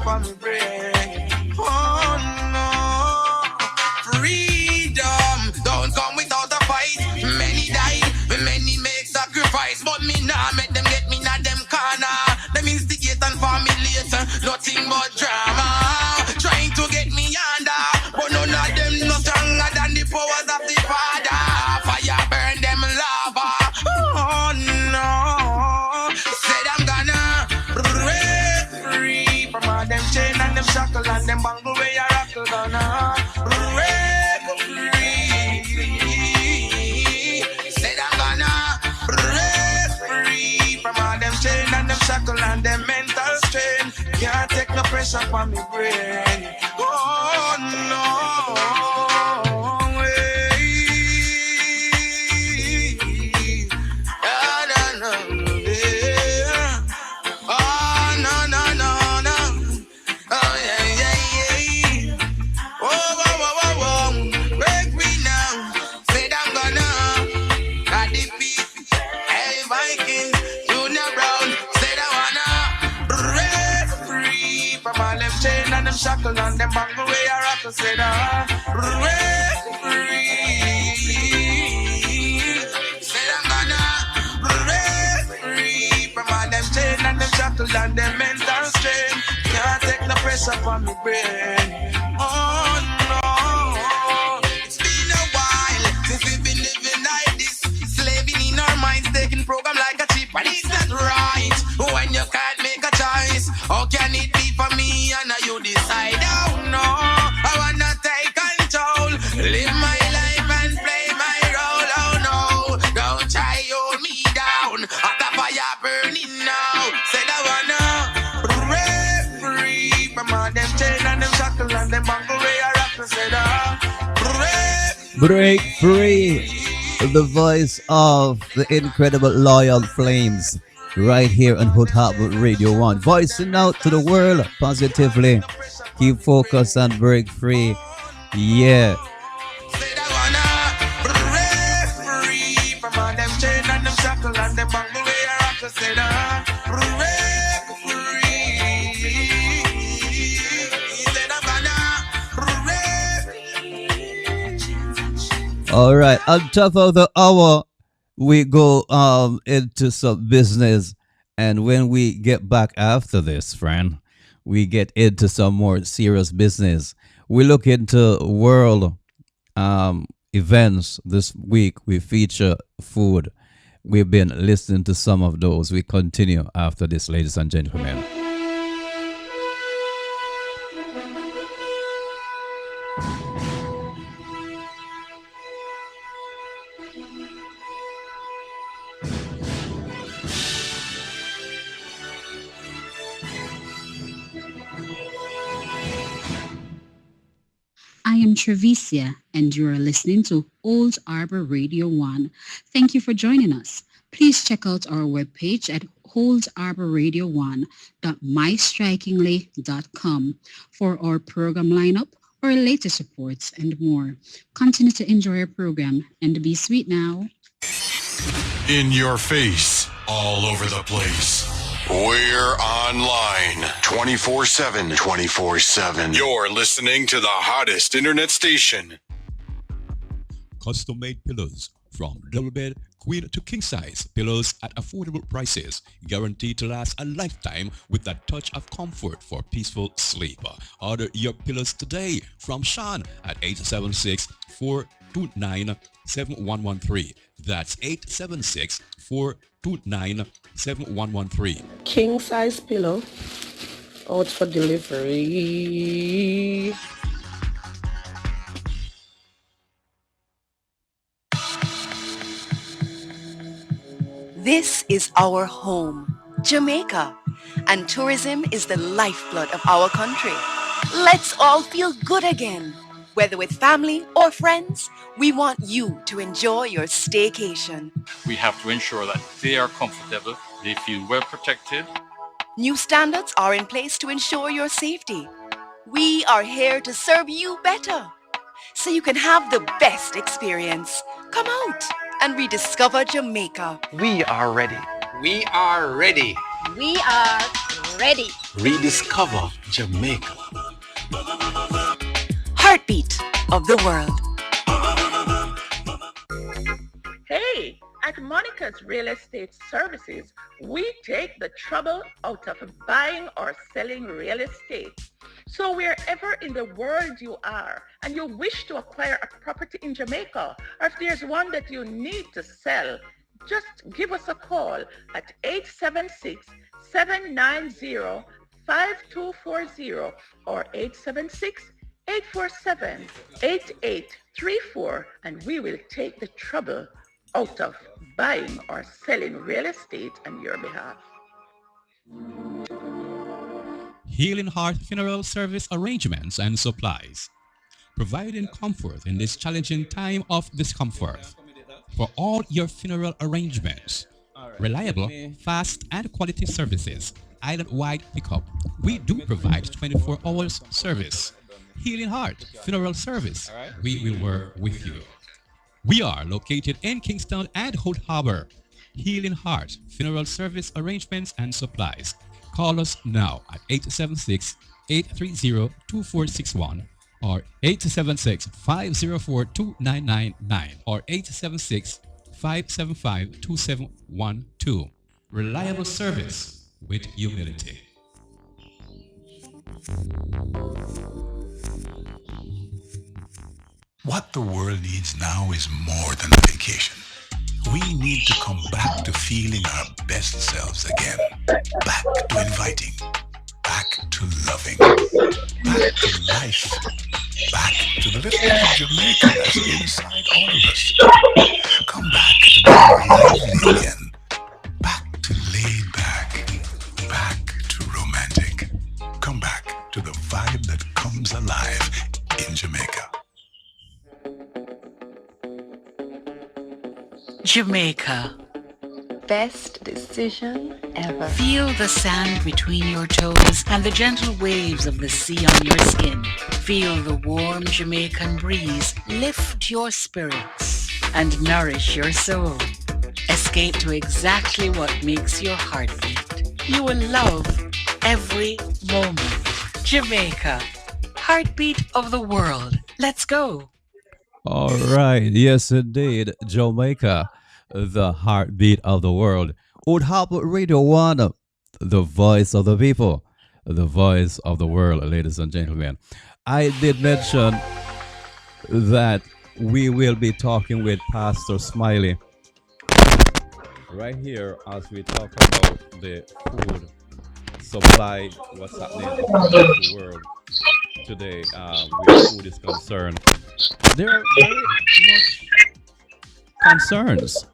for me brain. Oh no, freedom don't come without a fight. Many died, many make sacrifice, but me nah make them get me na them corner. Them instigate and formulate nothing but drama, trying to get me under, but none of them no stronger than the powers of the Father. Fire burn them lava. Oh no, said I'm gonna break free from all them chain and them shackle and them bangle where you rockle. Gonna break free. Said I'm gonna break free from all them chain and them shackle and them mental strain. Can't take no pressure from me brain. Oh no. Shackle and them bangle where you rock. Said break free. Said I'm gonna break free from all them chain and them shackle and them mental strain. Can't take no pressure from me brain. Oh no, it's been a while since we've been living like this, slaving in our minds, taking program like a chip. And it's not right when you can't make a choice. How can it be for me and you decide? Oh no, I wanna take control, live my life and play my role. Oh no, don't try hold me down. The fire burning now. Said I wanna break free from all them chain and them shackle and them bangle where you rock. Said break free. The voice of the incredible loyal Flames right here on Old Harbour Radio One, voicing out to the world positively. Keep focused and break free. Yeah. All right, on top of the hour, we go into some business, and when we get back after this, friend, we get into some more serious business. We look into world events this week. We feature food. We've been listening to some of those. We continue after this, ladies and gentlemen. I am Trevicia, and you are listening to Old Harbour Radio One. Thank you for joining us. Please check out our webpage at oldharbourradio1.mystrikingly.com for our program lineup, our latest reports, and more. Continue to enjoy our program and be sweet now. In your face, all over the place. We're online 24/7. 24/7. You're listening to the hottest internet station. Custom-made pillows from double bed, queen to king size pillows at affordable prices, guaranteed to last a lifetime with a touch of comfort for peaceful sleep. Order your pillows today from Sean at 876-429-7113. That's 876-429-7113. King size pillow out for delivery. This is our home, Jamaica, and tourism is the lifeblood of our country. Let's all feel good again. Whether with family or friends, we want you to enjoy your staycation. We have to ensure that they are comfortable, they feel well protected. New standards are in place to ensure your safety. We are here to serve you better, so you can have the best experience. Come out and rediscover Jamaica. We are ready. We are ready. We are ready. Rediscover Jamaica. Heartbeat of the world. Hey, at Monica's Real Estate Services, we take the trouble out of buying or selling real estate. So wherever in the world you are and you wish to acquire a property in Jamaica, or if there's one that you need to sell, just give us a call at 876-790-5240 or 876-847-8834, and we will take the trouble out of buying or selling real estate on your behalf. Healing Heart Funeral Service Arrangements and Supplies, providing comfort in this challenging time of discomfort. For all your funeral arrangements, reliable, fast, and quality services, island-wide pickup. We do provide 24 hours service. Healing Heart Funeral Service. We will work with you. We are located in Kingston and Old Harbour. Healing Heart Funeral Service Arrangements and Supplies. Call us now at 876-830-2461 or 876-504-2999 or 876-575-2712. Reliable service with humility. What the world needs now is more than a vacation. We need to come back to feeling our best selves again. Back to inviting. Back to loving. Back to life. Back to the little bit of Jamaica that's inside all of us. Come back to be lively again. Back to laid back. Back to romantic. Come back to the vibe that comes alive in Jamaica. Jamaica. Best decision ever. Feel the sand between your toes and the gentle waves of the sea on your skin. Feel the warm Jamaican breeze lift your spirits and nourish your soul. Escape to exactly what makes your heart beat. You will love every moment. Jamaica. Heartbeat of the world. Let's go. All right. Yes, indeed. Jamaica, the heartbeat of the world. Old Harbour Radio One, the voice of the people, the voice of the world, ladies and gentlemen. I did mention that we will be talking with Pastor Smiley right here as we talk about the food supply, what's happening across the world today where food is concerned. There are very much concerns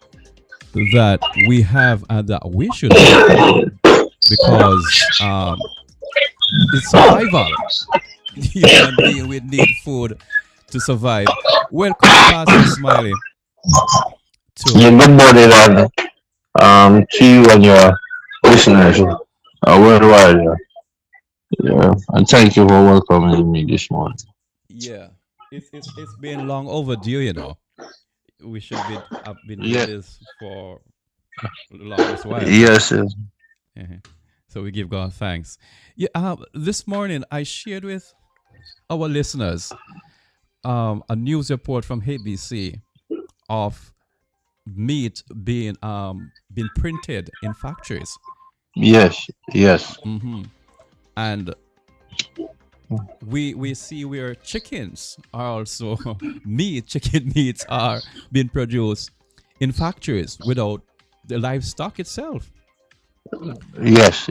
that we have and that we should have because it's survival. Human being we need food to survive. Welcome, Pastor Smiley. Yeah, good morning, to you and your listeners worldwide. Yeah, and thank you for welcoming me this morning. Yeah, it's been long overdue, you know. We should be have been doing this for the longest while. Yes. So we give God thanks. Yeah, this morning I shared with our listeners a news report from ABC of meat being printed in factories. Yes. Mm-hmm. And we see where chickens are also chicken meats are being produced in factories without the livestock itself. Yes.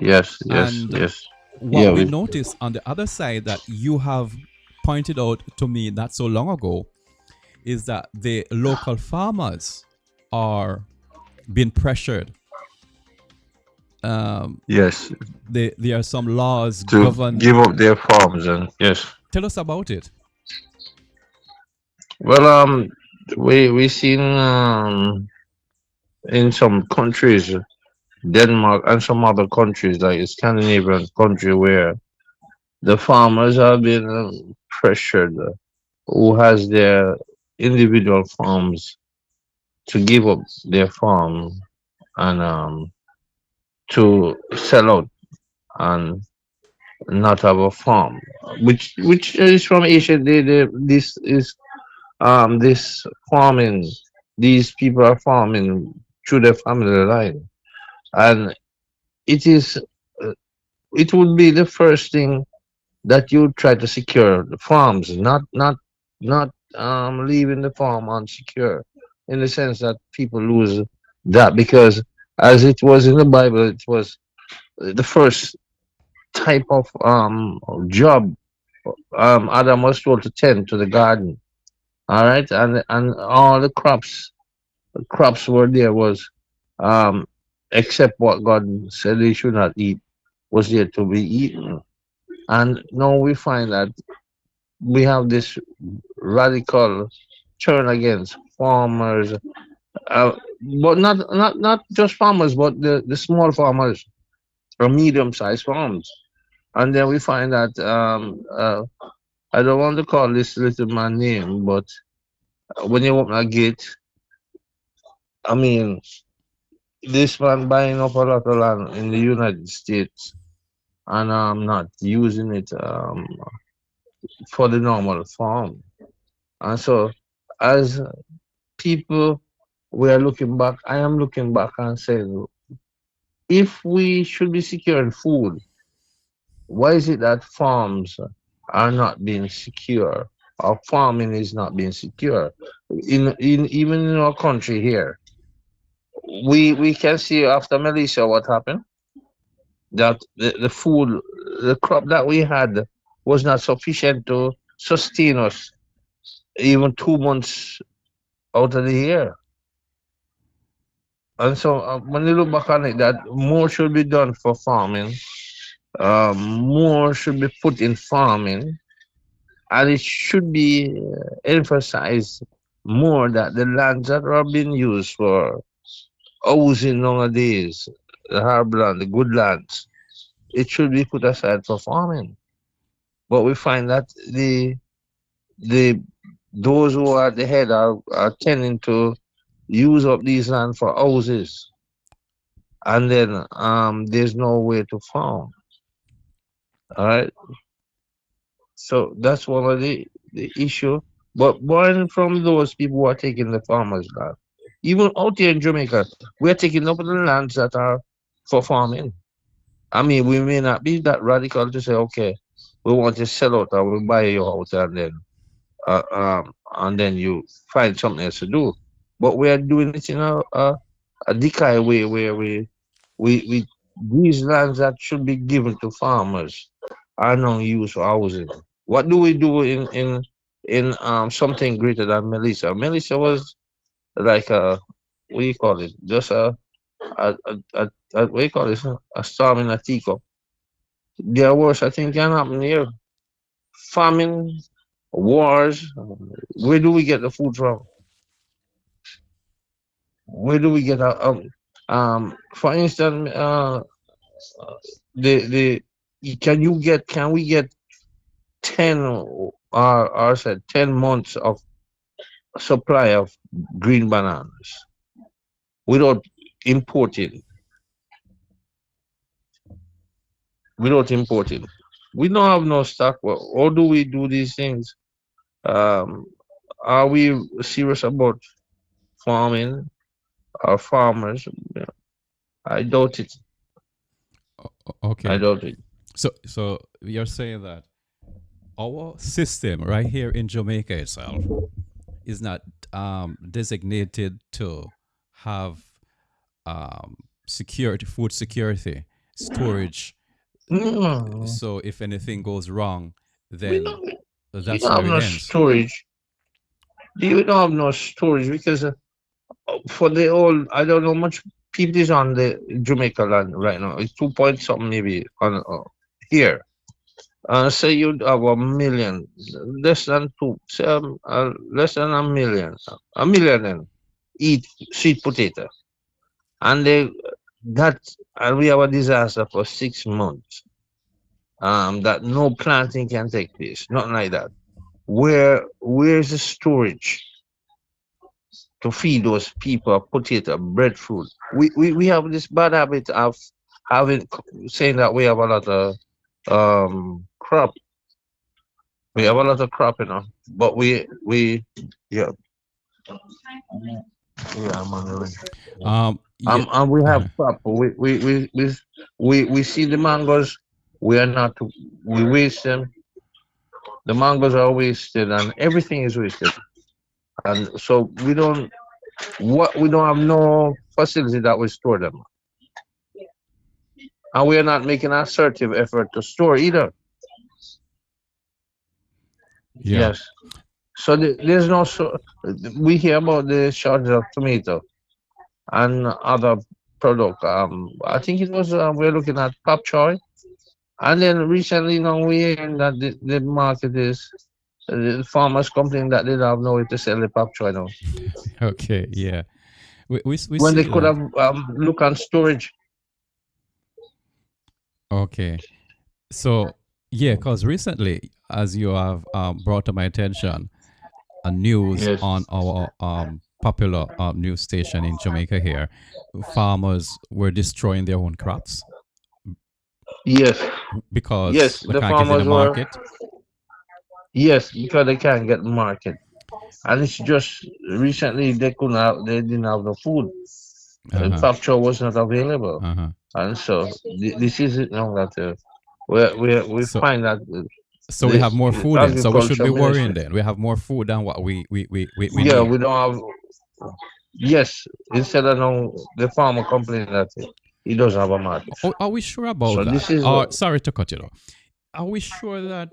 What we notice on the other side that you have pointed out to me not so long ago is that the local farmers are being pressured. Yes. There are some laws to govern give up their farms and yes. Tell us about it. Well, we seen in some countries, Denmark and some other countries like Scandinavian country where the farmers have been pressured who has their individual farms to give up their farm and to sell out and not have a farm, which is from Asia. This is this farming. These people are farming through their family line, and it is it would be the first thing that you try to secure the farms, not leaving the farm unsecure, in the sense that people lose that, because as it was in the Bible, it was the first type of job. Adam was told to tend to the garden, all right, and all the crops were there was um except what God said they should not eat was there to be eaten. And now we find that we have this radical turn against farmers, uh, but not just farmers, but the small farmers or medium-sized farms. And then we find that I don't want to call this little man name, but when you open a gate, I mean, this man buying up a lot of land in the United States and not using it for the normal farm. And so, as people, we are looking back. I am looking back and saying, if we should be securing food, why is it that farms are not being secure? Or farming is not being secure. In even in our country here, we can see after Malaysia what happened. That the food, the crop that we had was not sufficient to sustain us even 2 months out of the year. And so when you look back on it, that more should be done for farming, more should be put in farming, and it should be emphasized more that the lands that are being used for housing nowadays, the harbor land, the good lands, it should be put aside for farming. But we find that the those who are at the head are tending to use up these land for houses, and then there's no way to farm. All right, so that's one of the issue. But born from those people who are taking the farmers' land, even out here in Jamaica, we are taking up the lands that are for farming. I mean, we may not be that radical to say, okay, we want to sell out or we buy your house and then you find something else to do. But we are doing it in a decay way where we these lands that should be given to farmers are now used for housing. What do we do in something greater than Melissa? Melissa was like a, what do you call it? Just what do you call this? A storm in a teacup. There was, I think, can happen here. Famine, wars. Where do we get the food from? Where do we get our for instance, the can we get 10 or said 10 months of supply of green bananas without importing? We don't have no stock. How do we do these things? Are we serious about farming? Our farmers? I doubt it. Okay. I doubt it. So you're saying that our system right here in Jamaica itself is not designated to have security, food security, storage. So if anything goes wrong, then that's don't have where no it ends. storage. You don't have no storage because for the old, I don't know much people is on the Jamaica land right now. It's 2 point something maybe on here. Say you'd have a million, less than two, say less than a million then eat sweet potato, and and we have a disaster for 6 months. That no planting can take place, nothing like that. Where's the storage to feed those people potato, breadfruit? We have this bad habit of saying that we have a lot of crop. We have a lot of crop, but yeah, I'm on the line. And we have crop. We see the mangoes. We are not. We waste them. The mangoes are wasted, and everything is wasted. And so we don't. We don't have no facility that we store them, and we are not making an assertive effort to store either. Yeah. Yes. So there's no. We hear about the shortage of tomato and other product. I think it was we're looking at pop choy, and then recently, we hearing that the market is the farmers complaining that they don't have nowhere to sell the pop choy now. Okay. Yeah. We When see they could that. have look on storage. Okay. So, yeah, because recently, as you have brought to my attention, a news Yes. on our popular news station in Jamaica here, farmers were destroying their own crops Yes. because Yes, they the can't get in the farmers were. market. Yes, because they can't get market, and it's just recently they didn't have the food. The Uh-huh. pop choy was not available, Uh-huh. and so this is it now that we So, find that so we have more food then. So we should agriculture be worrying ministry. then. We have more food than what we Yeah, need. we don't have. Yes, instead of now the farmer complaining that he doesn't have a market. Are we sure about So that? this is Or sorry to cut you off. Are we sure that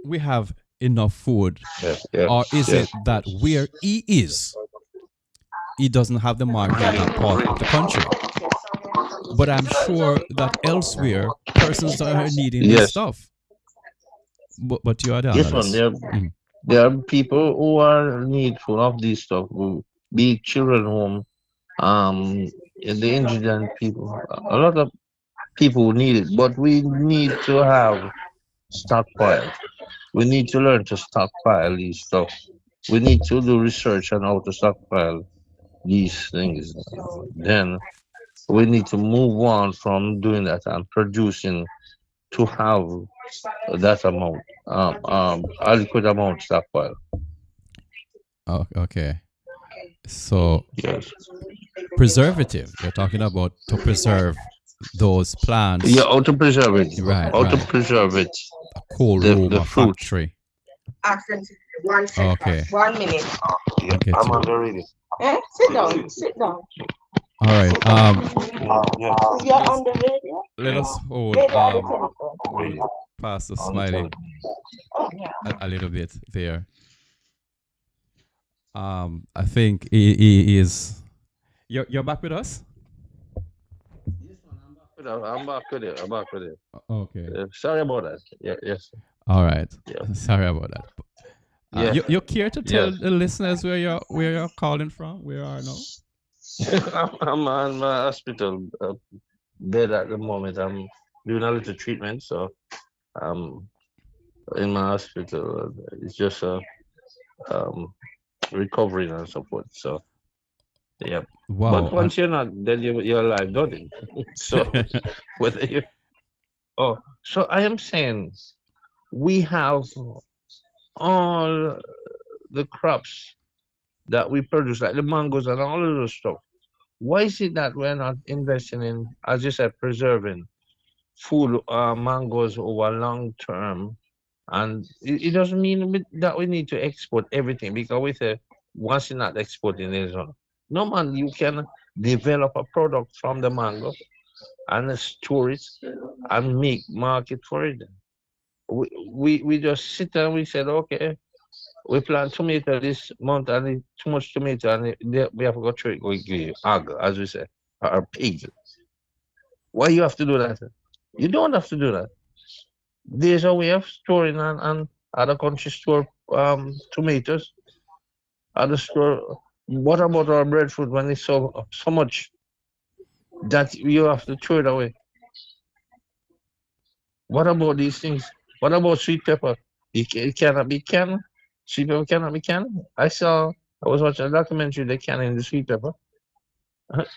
we have enough food, yes, or yes, is yes. it that where he is, he doesn't have the market in that part of the country? But I'm sure that elsewhere, persons are needing this Yes, stuff. But you are the yes, man. analyst. Mhm. There are people who are needful of this stuff. Be it children home, the injured and people. A lot of people need it, but we need to have stockpile. We need to learn to stockpile these stuff. We need to do research on how to stockpile these things. Then we need to move on from doing that and producing to have that amount, adequate amount stockpile. Oh, okay. So Yes. preservative. You're talking about to preserve those plants. Yeah, how to preserve it. Right, How to right. preserve it. A cold The room, a fruit. factory. One second. Okay. 1 minute. Yeah, Okay. I'm under reading. Sit down. Sit down. All right. Yeah. You're on the radio? Let us hold Radio or the telephone? Pastor On the Smiley telephone. Oh, yeah. a little bit there. I think he is. You're back with us? I'm back with it. I'm back with it. Okay. Sorry about that. Yeah, yes. All right. Yeah. Sorry about that. Yeah. You care to tell Yes. the listeners where you're calling from? Where you are now? I'm on my hospital bed at the moment. I'm doing a little treatment, so I'm in my hospital. It's just um, recovering and so forth. So, yeah. Wow. But once you're not, then you're alive, don't it? So, whether you. Oh, so I am saying we have all the crops that we produce, like the mangoes and all of those stuff. Why is it that we're not investing in, as you said, preserving food, mangoes over long term? And it doesn't mean that we need to export everything, because we say once you're not exporting it, no man, you can develop a product from the mango and store it and make market for it. We just sit and we said, okay, we plant tomato this month and too much tomato and we have to go through it, we give hog, as we say, or pig. Why you have to do that? You don't have to do that. There's a way of storing, and other countries store tomatoes. Other store. What about our breadfruit when it's so much that you have to throw it away? What about these things? What about sweet pepper? It cannot be canned. Sweet pepper cannot be canned. I was watching a documentary, they canning the sweet pepper.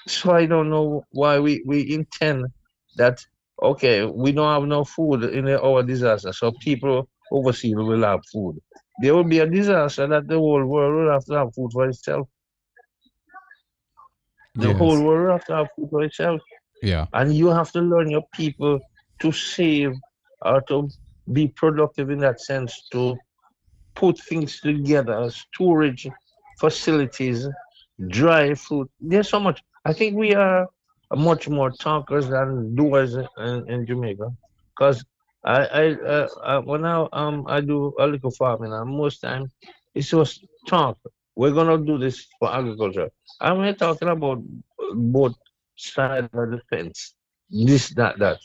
So I don't know why we intend that okay, we don't have no food in our disaster, so people overseas will have food. There will be a disaster that the whole world will have to have food for itself. The whole Yes. world will have to have food for itself. Yeah. And you have to learn your people to save or to be productive in that sense, to put things together, storage facilities, dry food. There's so much. I think we are much more talkers than doers in Jamaica. Because when I do a little farming, and most time it's just talk. We're gonna do this for agriculture. And we're talking about both sides of the fence. This, that.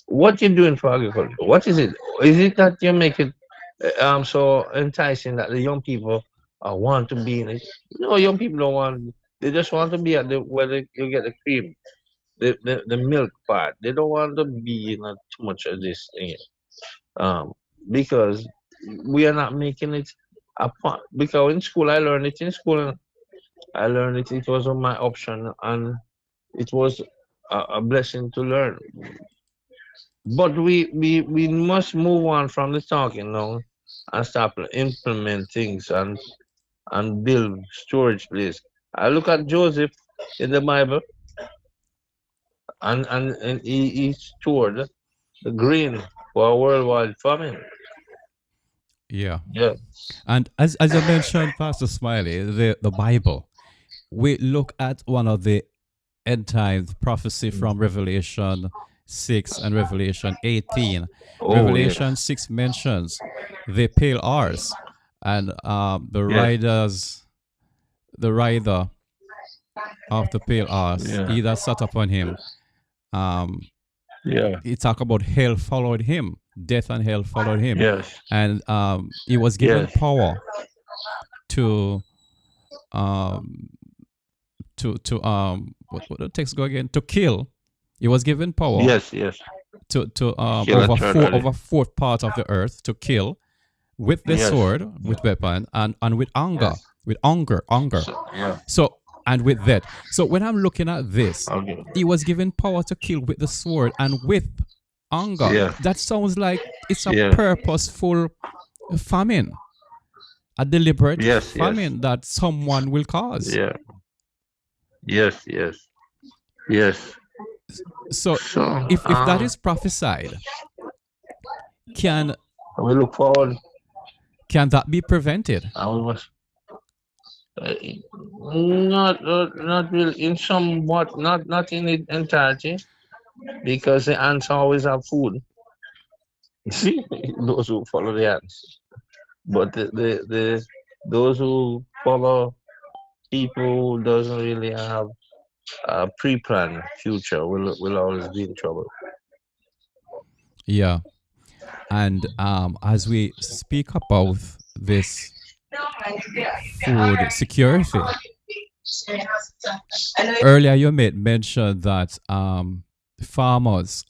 What you doing for agriculture? What is it? Is it that you make it so enticing that the young people want to be in it? No, young people don't want. They just want to be at the where you get the cream, the milk part. They don't want to be in too much of this thing. Um, because we are not making it a part. Because in school, I learned it in school. And I learned it. It was on my option, and it was a blessing to learn. But we must move on from the talking now and start implement things and build storage place. I look at Joseph in the Bible, and he stored the grain for a worldwide famine. Yeah. Yeah. And as I mentioned, Pastor Smiley, the Bible, we look at one of the end times prophecy from Revelation 6 and Revelation 18. Oh, Revelation yes. 6 mentions the pale horse and the Yes. rider of the pale horse, Yeah. he that sat upon him. Yeah. He talk about hell followed him, death and hell followed him, Yes. and he was given Yes. power to what the text go again? To kill. He was given power. Yes. Yes. To Kill over eternally. fourth part of the earth to kill with the Yes. sword, with weapon, and with anger, Yes. with hunger. Yeah. So and with that. So when I'm looking at this, Okay. he was given power to kill with the sword and with anger. Yeah. That sounds like it's a Yeah. purposeful famine, a deliberate Yes. Yes. famine that someone will cause. Yeah. Yes. Yes. Yes. So So if that is prophesied, can we look forward. that be prevented? I was not really in somewhat not in its entirety, because the ants always have food. See, those who follow the ants, but the those who follow people who doesn't really have a pre-planned future will always be in trouble. Yeah. And as we speak about this food security, earlier you made mention that farmers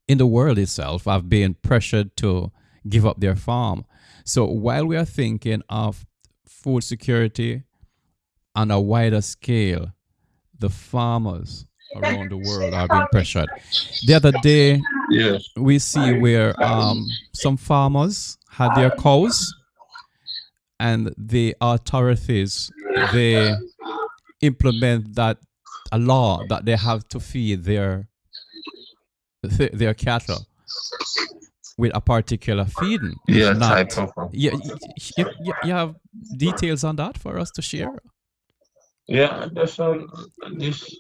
in the world itself have been pressured to give up their farm. So while we are thinking of food security on a wider scale, the farmers around the world are being pressured. The other day, Yes. we see where some farmers had their cows, and the authorities, they implement that a law that they have to feed their cattle with a particular feeding. If Yeah, not, type of. you have details on that for us to share? Yeah, that's this.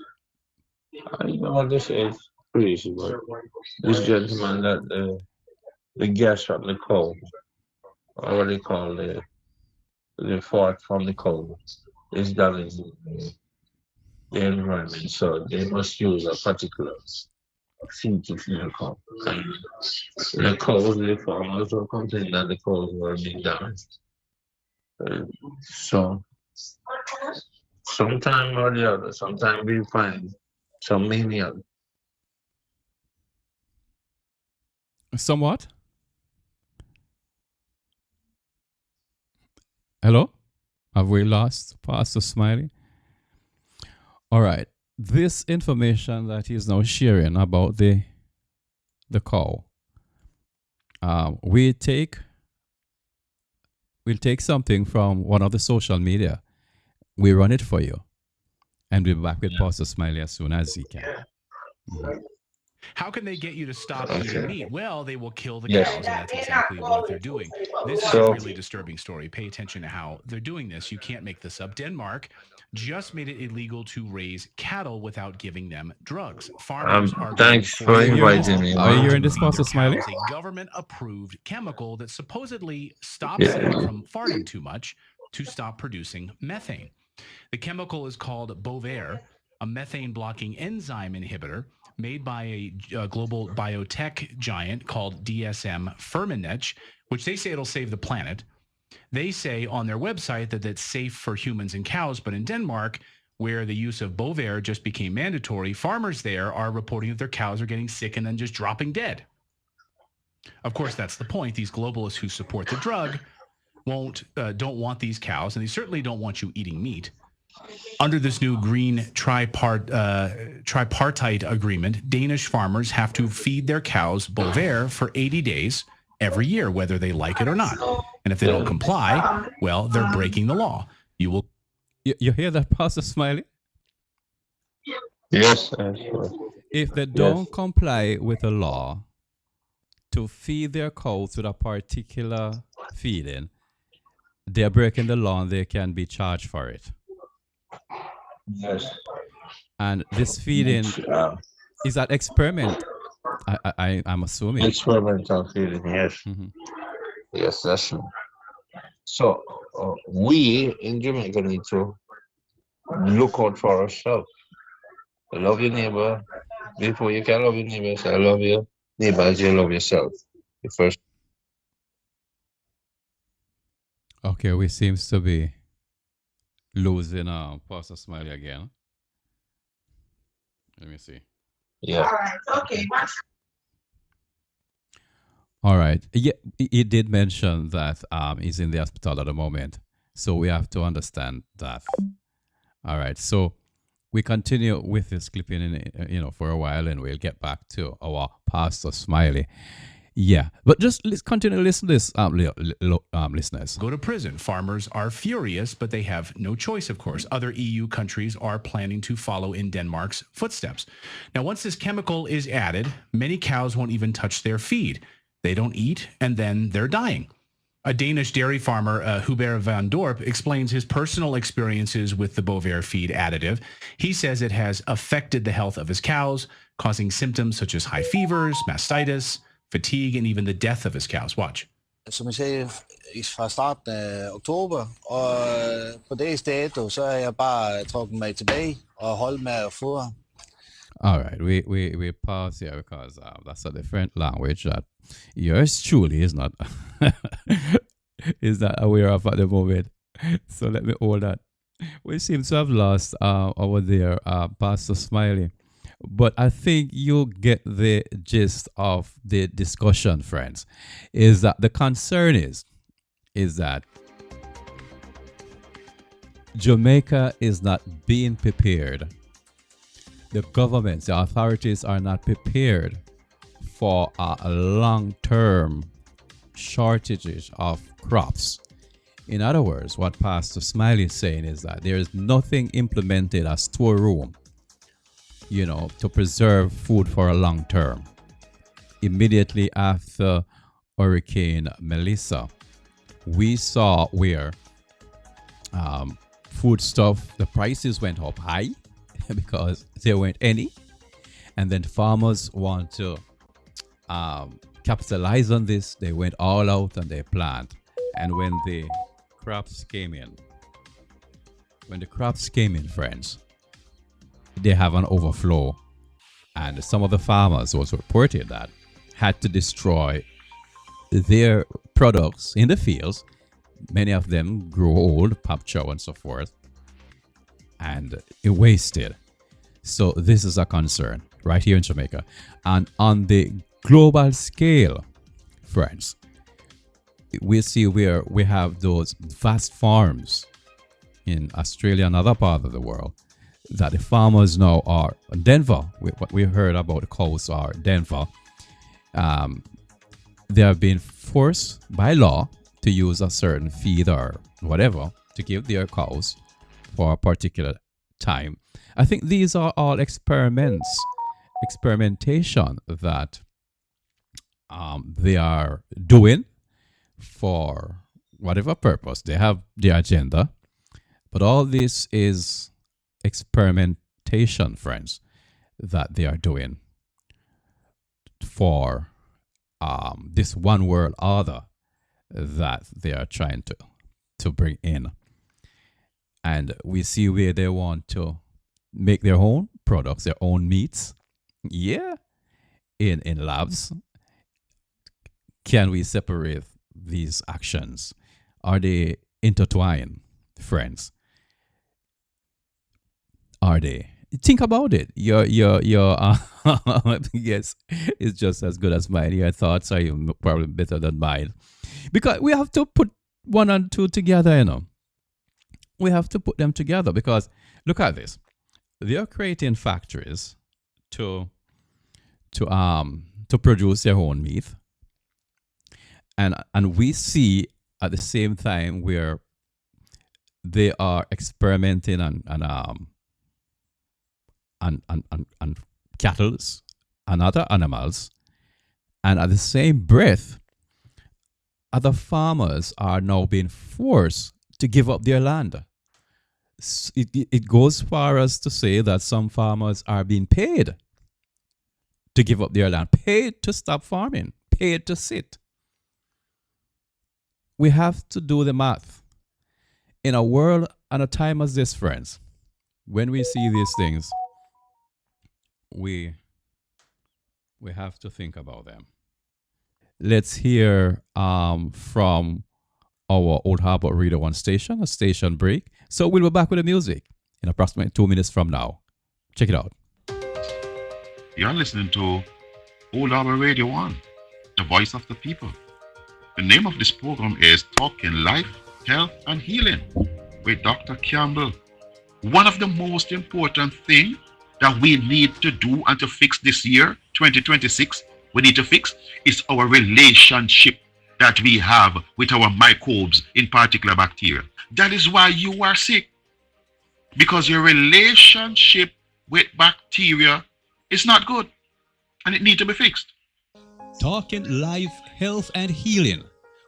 I don't know what this is. Crazy, but this gentleman that the gas from the coal, or what they call the fart from the coal, is done in the environment. So they must use a particular thing to feed the coal. And the coals, the farmers were complaining that the coals were being damaged. So sometime or the other, sometime we find some maniac. Somewhat. Hello? Have we lost Pastor Smiley? All right. This information that he's now sharing about the the cow. We'll take something from one of the social media. We run it for you, and we'll be back with Pastor Smiley as soon as he can. How can they get you to stop eating meat? Well, they will kill the Yes. cows, and that's exactly what they're doing. This is a So- really disturbing story. Pay attention to how they're doing this. You can't make this up. Denmark just made it illegal to raise cattle without giving them drugs. Farmers are Thanks going for it. inviting me. Are you hearing this, Pastor Smiley? It's a government-approved chemical that supposedly stops them from farting too much to stop producing methane. The chemical is called Bovaer, a methane-blocking enzyme inhibitor made by a global biotech giant called DSM Firmenich, which they say it'll save the planet. They say on their website that it's safe for humans and cows, but in Denmark, where the use of Bovaer just became mandatory, farmers there are reporting that their cows are getting sick and then just dropping dead. Of course, that's the point. These globalists who support the drug don't want these cows, and they certainly don't want you eating meat. Under this new green tripartite agreement, Danish farmers have to feed their cows Bovaer for 80 days every year, whether they like it or not. And if they don't comply, well, they're breaking the law. You will. You hear that, Pastor Smiley? Yes. If they don't comply with the law to feed their cows with a particular feeding, they're breaking the law and they can be charged for it. Yes. And this feeding is that experiment. I'm assuming Experimental feeding, yes. Yes, that's true. So we in Jamaica need to look out for ourselves. Love your neighbor. Before you can love your neighbor, say I love your neighbor as you love yourself. The first. Okay, we seems to be losing Pastor Smiley again. Let me see. Yeah. All right. Okay. All right. Yeah, he did mention that he's in the hospital at the moment, so we have to understand that. All right. So we continue with this clipping, for a while, and we'll get back to our Pastor Smiley. Yeah, but just let's continue to listen to this, listeners. Go to prison. Farmers are furious, but they have no choice, of course. Other EU countries are planning to follow in Denmark's footsteps. Now, once this chemical is added, many cows won't even touch their feed. They don't eat, and then they're dying. A Danish dairy farmer, Hubert van Dorp, explains his personal experiences with the Bovaer feed additive. He says it has affected the health of his cows, causing symptoms such as high fevers, mastitis, fatigue, and even the death of his cows. Watch. Som jeg sagde fra starten af oktober, og på dags dato, så er jeg bare trukket mig tilbage og holdt med at fodre. All right, we pause here because that's a different language that yours truly is not aware of at the moment. So let me hold that. We seem to have lost over there, Pastor Smiley. But I think you get the gist of the discussion, friends. Is that the concern is that Jamaica is not being prepared. The governments, the authorities are not prepared for a long-term shortages of crops. In other words, what Pastor Smiley is saying is that there is nothing implemented as storeroom, to preserve food for a long term. Immediately after Hurricane Melissa, we saw where foodstuff, the prices went up high because there weren't any. And then farmers want to capitalize on this. They went all out and they plant. And when the crops came in, friends, they have an overflow. And some of the farmers also reported that had to destroy their products in the fields. Many of them grew old, pop chow and so forth, and it wasted. So this is a concern right here in Jamaica. And on the global scale, friends, we see where we have those vast farms in Australia and other parts of the world that the farmers now are Denver. What we heard about the cows are Denver. They have been forced by law to use a certain feed or whatever to give their cows for a particular time. I think these are all experimentation that they are doing for whatever purpose. They have their agenda, but all this is experimentation, friends, that they are doing for this one world order that they are trying to bring in. And we see where they want to make their own products, their own meats. Yeah, in labs. Can we separate these actions? Are they intertwined, friends? Are they? Think about it. Your yes, it's just as good as mine. Your thoughts are even probably better than mine, because we have to put one and two together. You know, we have to put them together because look at this. They are creating factories to produce their own meat, and we see at the same time where they are experimenting on cattle and other animals, and at the same breath, other farmers are now being forced to give up their land. It goes far as to say that some farmers are being paid to give up their land, paid to stop farming, paid to sit. We have to do the math. In a world and a time as this, friends, when we see these things, we have to think about them. Let's hear from our Old Harbour Radio One station, a station break. So we'll be back with the music in approximately 2 minutes from now. Check it out. You're listening to Old Harbour Radio One, the voice of the people. The name of this program is Talking Life, Health and Healing with Dr. Campbell. One of the most important things that we need to do and to fix this year, 2026, we need to fix is our relationship that we have with our microbes, in particular bacteria. That is why you are sick, because your relationship with bacteria is not good and it needs to be fixed. Talking Life, Health and Healing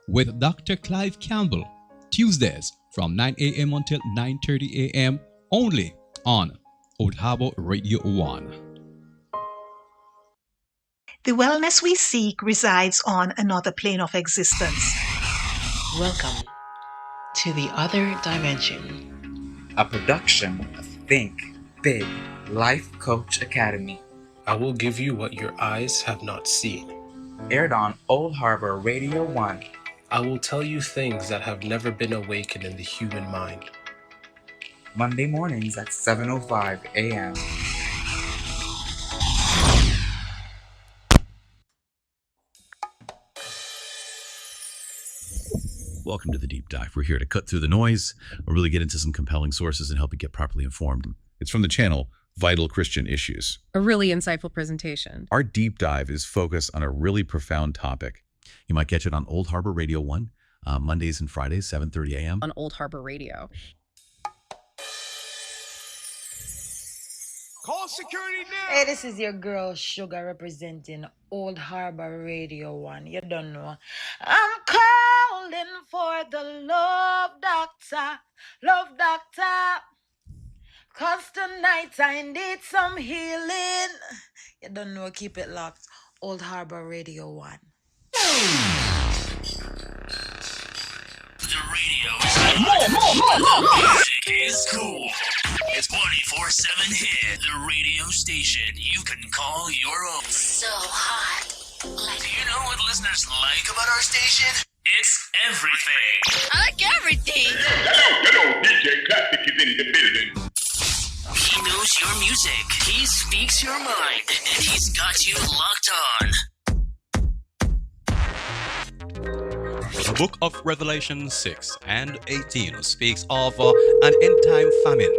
with Dr. Clive Campbell, Tuesdays from 9 a.m. until 9:30 a.m. only on Old Harbour Radio One. The wellness we seek resides on another plane of existence. Welcome to the other dimension, a production of Think Big Life Coach Academy. I will give you what your eyes have not seen. Aired on Old Harbour Radio One. I will tell you things that have never been awakened in the human mind. Monday mornings at 7:05 a.m. Welcome to the Deep Dive. We're here to cut through the noise, or really get into some compelling sources and help you get properly informed. It's from the channel Vital Christian Issues. A really insightful presentation. Our deep dive is focused on a really profound topic. You might catch it on Old Harbour Radio One, Mondays and Fridays, 7:30 a.m. On Old Harbour Radio. Call security now. Hey, this is your girl Sugar representing Old Harbour Radio One. You don't know. I'm calling for the love doctor. Love doctor. 'Cause tonight I need some healing. You don't know. Keep it locked. Old Harbour Radio One. The radio is on. The music is cool. It's 24/7 hit. The radio station you can call your own. So hot. Do you know what listeners like about our station? It's everything. I like everything. Hello, DJ Classic is in the building. He knows your music. He speaks your mind. And he's got you locked on. The book of Revelation 6 and 18 speaks of an end-time famine.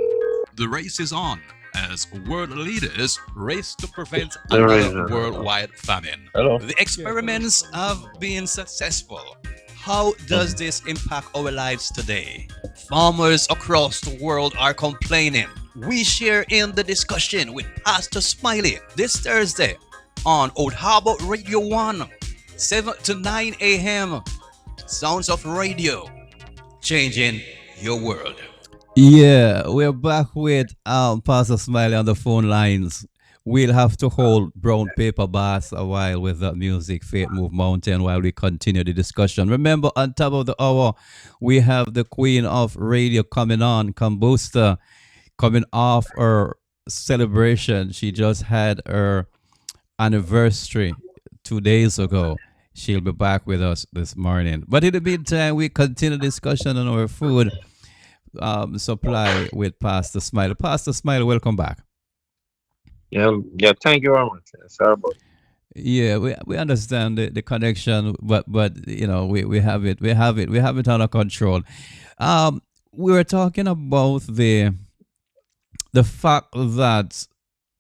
The race is on as world leaders race to prevent There is another worldwide famine. hello. The experiments have been successful. How does this impact our lives today? Farmers across the world are complaining. We share in the discussion with Pastor Smiley this Thursday on Old Harbour Radio One, 7 to 9 a.m. Sounds of Radio, changing your world. Yeah, we're back with Pastor Smiley on the phone lines. We'll have to hold brown paper bars a while with that music, Faith Move Mountain, while we continue the discussion. Remember, on top of the hour, we have the Queen of Radio coming on, Kambusta, coming off her celebration. She just had her anniversary 2 days ago. She'll be back with us this morning. But in the meantime, we continue discussion on our food supply with Pastor Smiley. Pastor Smiley, welcome back. Yeah, thank you very much. Sorry about it. Yeah, we understand the connection, but you know, we have it under control. We were talking about the fact that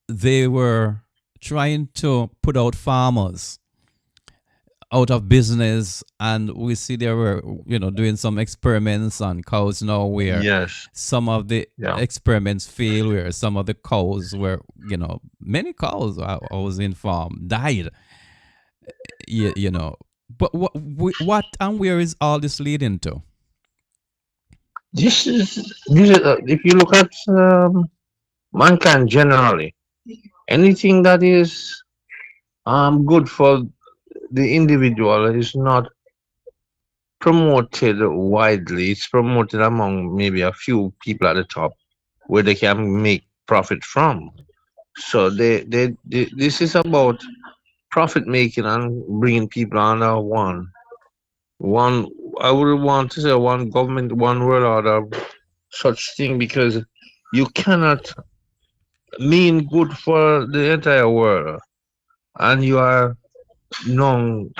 they were trying to put out farmers out of business, and we see they were, you know, doing some experiments on cows now where Yes. some of the experiments fail, where some of the cows were, you know, many cows I was informed died. You know, but what and where is all this leading to? This is if you look at mankind generally, anything that is good for the individual is not promoted widely. It's promoted among maybe a few people at the top where they can make profit from. So this is about profit making and bringing people under one. I would want to say one government, one world order, such thing, because you cannot mean good for the entire world and you are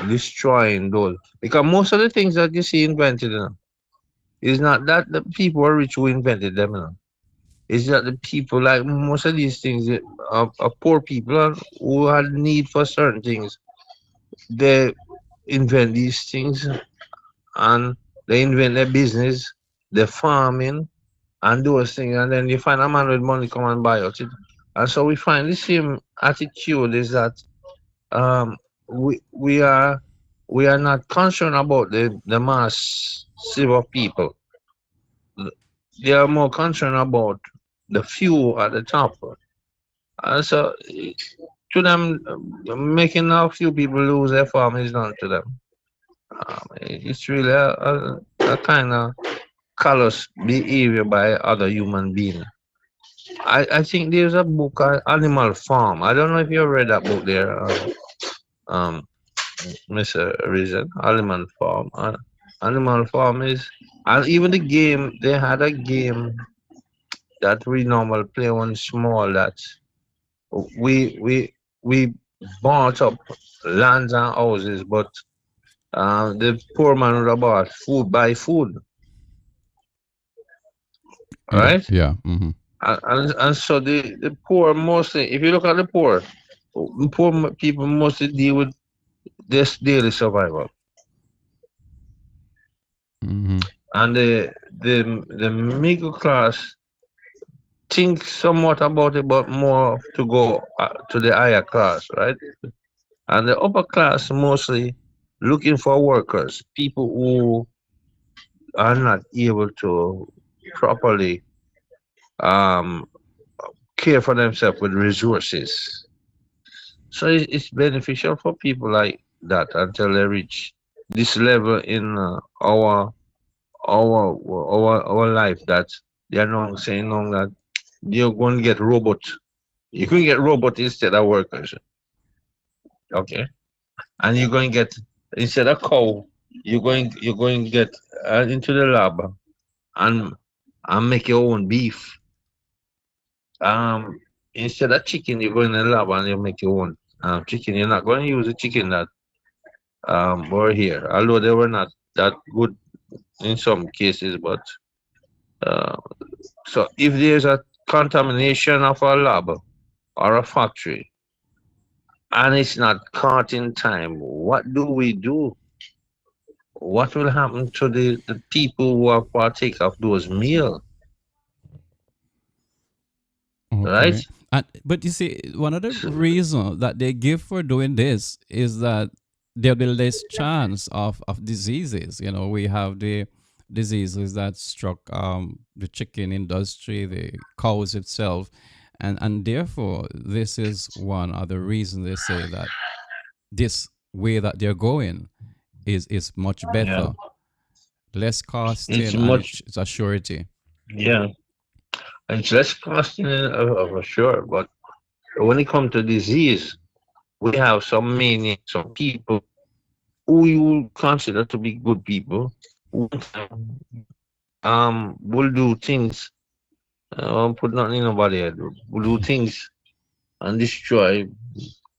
destroying those, because most of the things that you see invented, is not that the people are rich who invented them. It's that the people, like most of these things, are poor people who had need for certain things. They invent these things and they invent their business, their farming, and those things, and then you find a man with money come and buy out it. And so we find the same attitude is that we are not concerned about the mass of people. They are more concerned about the few at the top. And so to them, making a few people lose their farm is done to them. It's really a kind of callous behavior by other human beings. I think there's a book called Animal Farm. I don't know if you read that book there, Mr. Reason. Animal Farm. Animal Farm is, and even the game, they had a game that we normally play on small, that we bought up lands and houses, but the poor man would have bought food, buy food. Right? Yeah. Mm-hmm. And so the poor mostly, if you look at the poor people mostly deal with this daily survival. Mm-hmm. And the middle class think somewhat about it, but more to go to the higher class, right? And the upper class mostly looking for workers, people who are not able to properly care for themselves with resources. So it's beneficial for people like that until they reach this level in our life, that they are now saying now that you're going to get robot. You can get robot instead of workers. Okay, and you're going to get, instead of cow, you're going to get into the lab and make your own beef. Instead of chicken, you're going to the lab and you make your own chicken. You're not going to use the chicken that were here, although they were not that good in some cases. But so if there's a contamination of a lab or a factory, and it's not caught in time, what do we do? What will happen to the people who are partake of those meals? Okay. Right? But you see, one of the reasons that they give for doing this is that there'll be less chance of diseases. You know, we have the diseases that struck the chicken industry, the cows itself, and therefore this is one of the reasons they say that this way that they're going is much better, less costing, It's and much, it's a surety. yeah, it's less costing of sure, but when it comes to disease, we have some meaning, some people who you consider to be good people, who will do things, put nothing in nobody head, will do things and destroy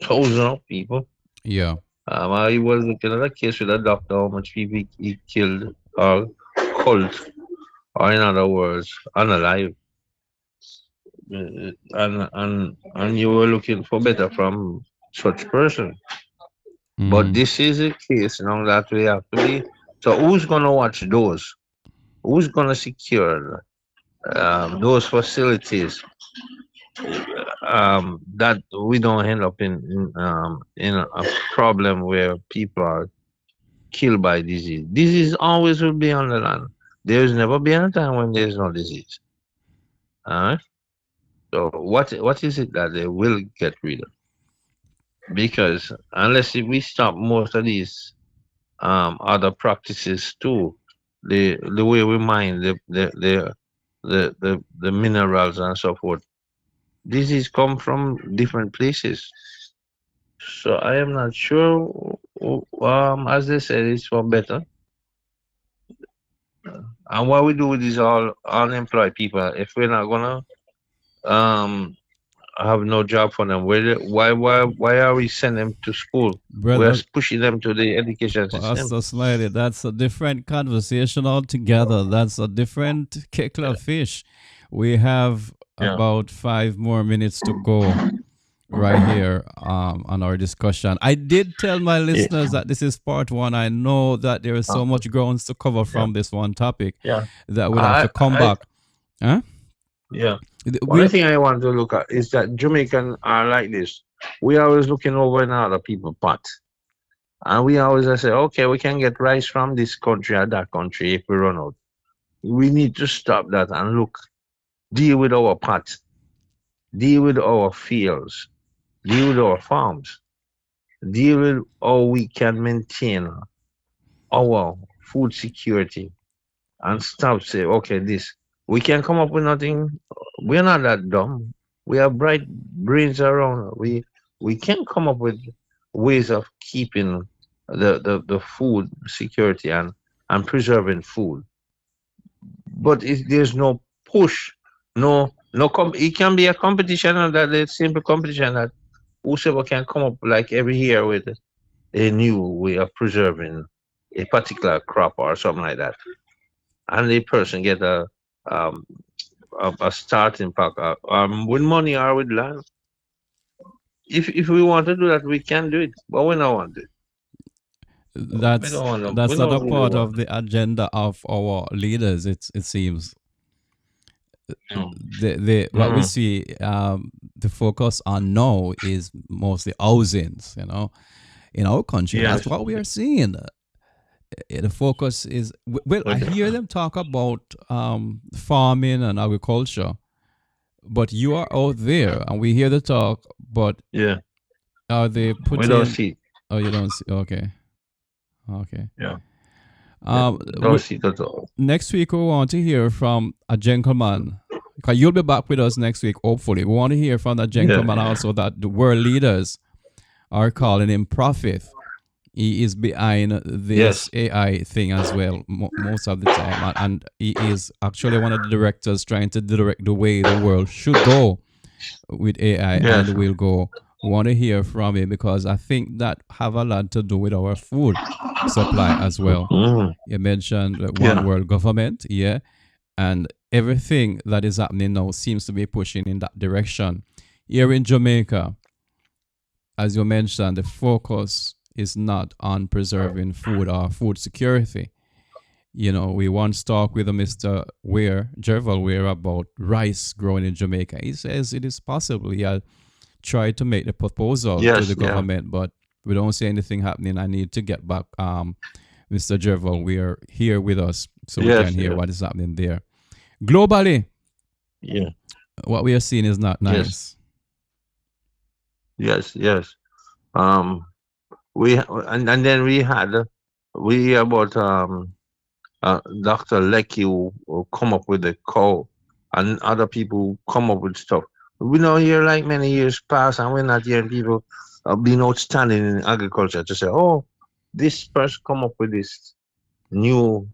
thousands of people. Yeah. I was looking at a case with a doctor, how much people he killed or killed, or in other words, unalive. And you were looking for better from such person. But this is a case now that we have to be. So who's gonna watch those? Who's gonna secure those facilities that we don't end up in a problem where people are killed by disease? Disease always will be on the land. There's never been a time when there's no disease. Alright? So what is it that they will get rid of? Because unless if we stop most of these other practices too, the way we mine the minerals and so forth, disease come from different places. So I am not sure. As they said, it's for better. And what we do with these all unemployed people, if we're not gonna have no job for them, why are we sending them to school? Brother, We're pushing them to the education system. Pastor Smiley, that's a different conversation altogether. That's a different kettle of fish. We have about 5 more minutes to go right here on our discussion. I did tell my listeners that this is part 1. I know that there is so much grounds to cover from this one topic that we'll have to come back. Huh? Yeah. One thing I want to look at is that Jamaican are like this. We always looking over in other people's pot. And we always say, okay, we can get rice from this country or that country if we run out. We need to stop that and look, deal with our pot, deal with our fields, deal with our farms, deal with how we can maintain our food security and stop say, okay, this. We can come up with nothing. We're not that dumb. We have bright brains around. We can come up with ways of keeping the food security and preserving food. But if there's no push, it can be a competition, and that it's simple competition that whoever can come up like every year with a new way of preserving a particular crop or something like that, and the person get a starting pack with money or with land. If we want to do that, we can do it, but we don't want it. That's not a part of the agenda of our leaders. It seems. What we see the focus on now is mostly housings. You know, in our country, that's what we are seeing. The focus is I hear them talk about farming and agriculture, but you are out there and we hear the talk, but are they putting? We don't see. Oh, you don't see. Okay. Don't see that at all. Next week we want to hear from a gentleman, because you'll be back with us next week. Hopefully, we want to hear from that gentleman also that the world leaders are calling him prophet. He is behind this AI thing as well, most of the time. And he is actually one of the directors trying to direct the way the world should go with AI and will go. We want to hear from him because I think that have a lot to do with our food supply as well. You mentioned one world government, And everything that is happening now seems to be pushing in that direction. Here in Jamaica, as you mentioned, the focus is not on preserving food or food security. You know, we once talked with a Mr. Jerval Ware, about rice growing in Jamaica. He says it is possible. He had tried to make the proposal to the government, but we don't see anything happening. I need to get back Mr. Jerval Ware here with us so we can hear what is happening there. Globally, what we are seeing is not nice. Yes. And then we hear about Dr. Lecky who come up with the cow, and other people come up with stuff. We don't hear like many years pass, and we're not hearing people being outstanding in agriculture to say, oh, this person come up with this new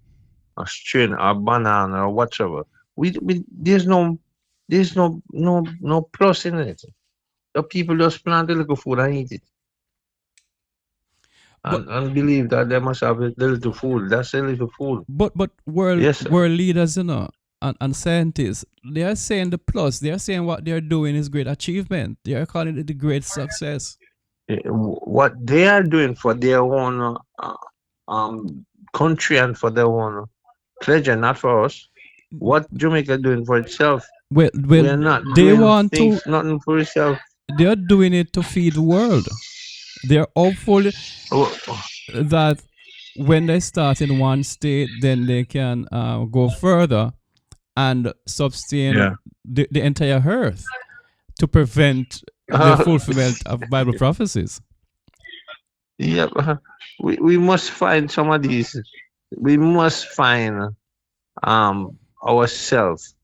strain or banana or whatever. There's no plus in it. The people just plant a little food and eat it. And believe that they must have a little food. That's a little food. But world leaders, you know, and scientists, they are saying the plus. They are saying what they are doing is great achievement. They are calling it a great success. What they are doing for their own country and for their own pleasure, not for us. What Jamaica doing for itself? Well, we're not they doing want things, to. nothing for itself. They are doing it to feed the world. They're hopeful that when they start in one state, then they can go further and sustain the entire earth to prevent the fulfillment of Bible prophecies. Yeah, we must find some of these. We must find ourselves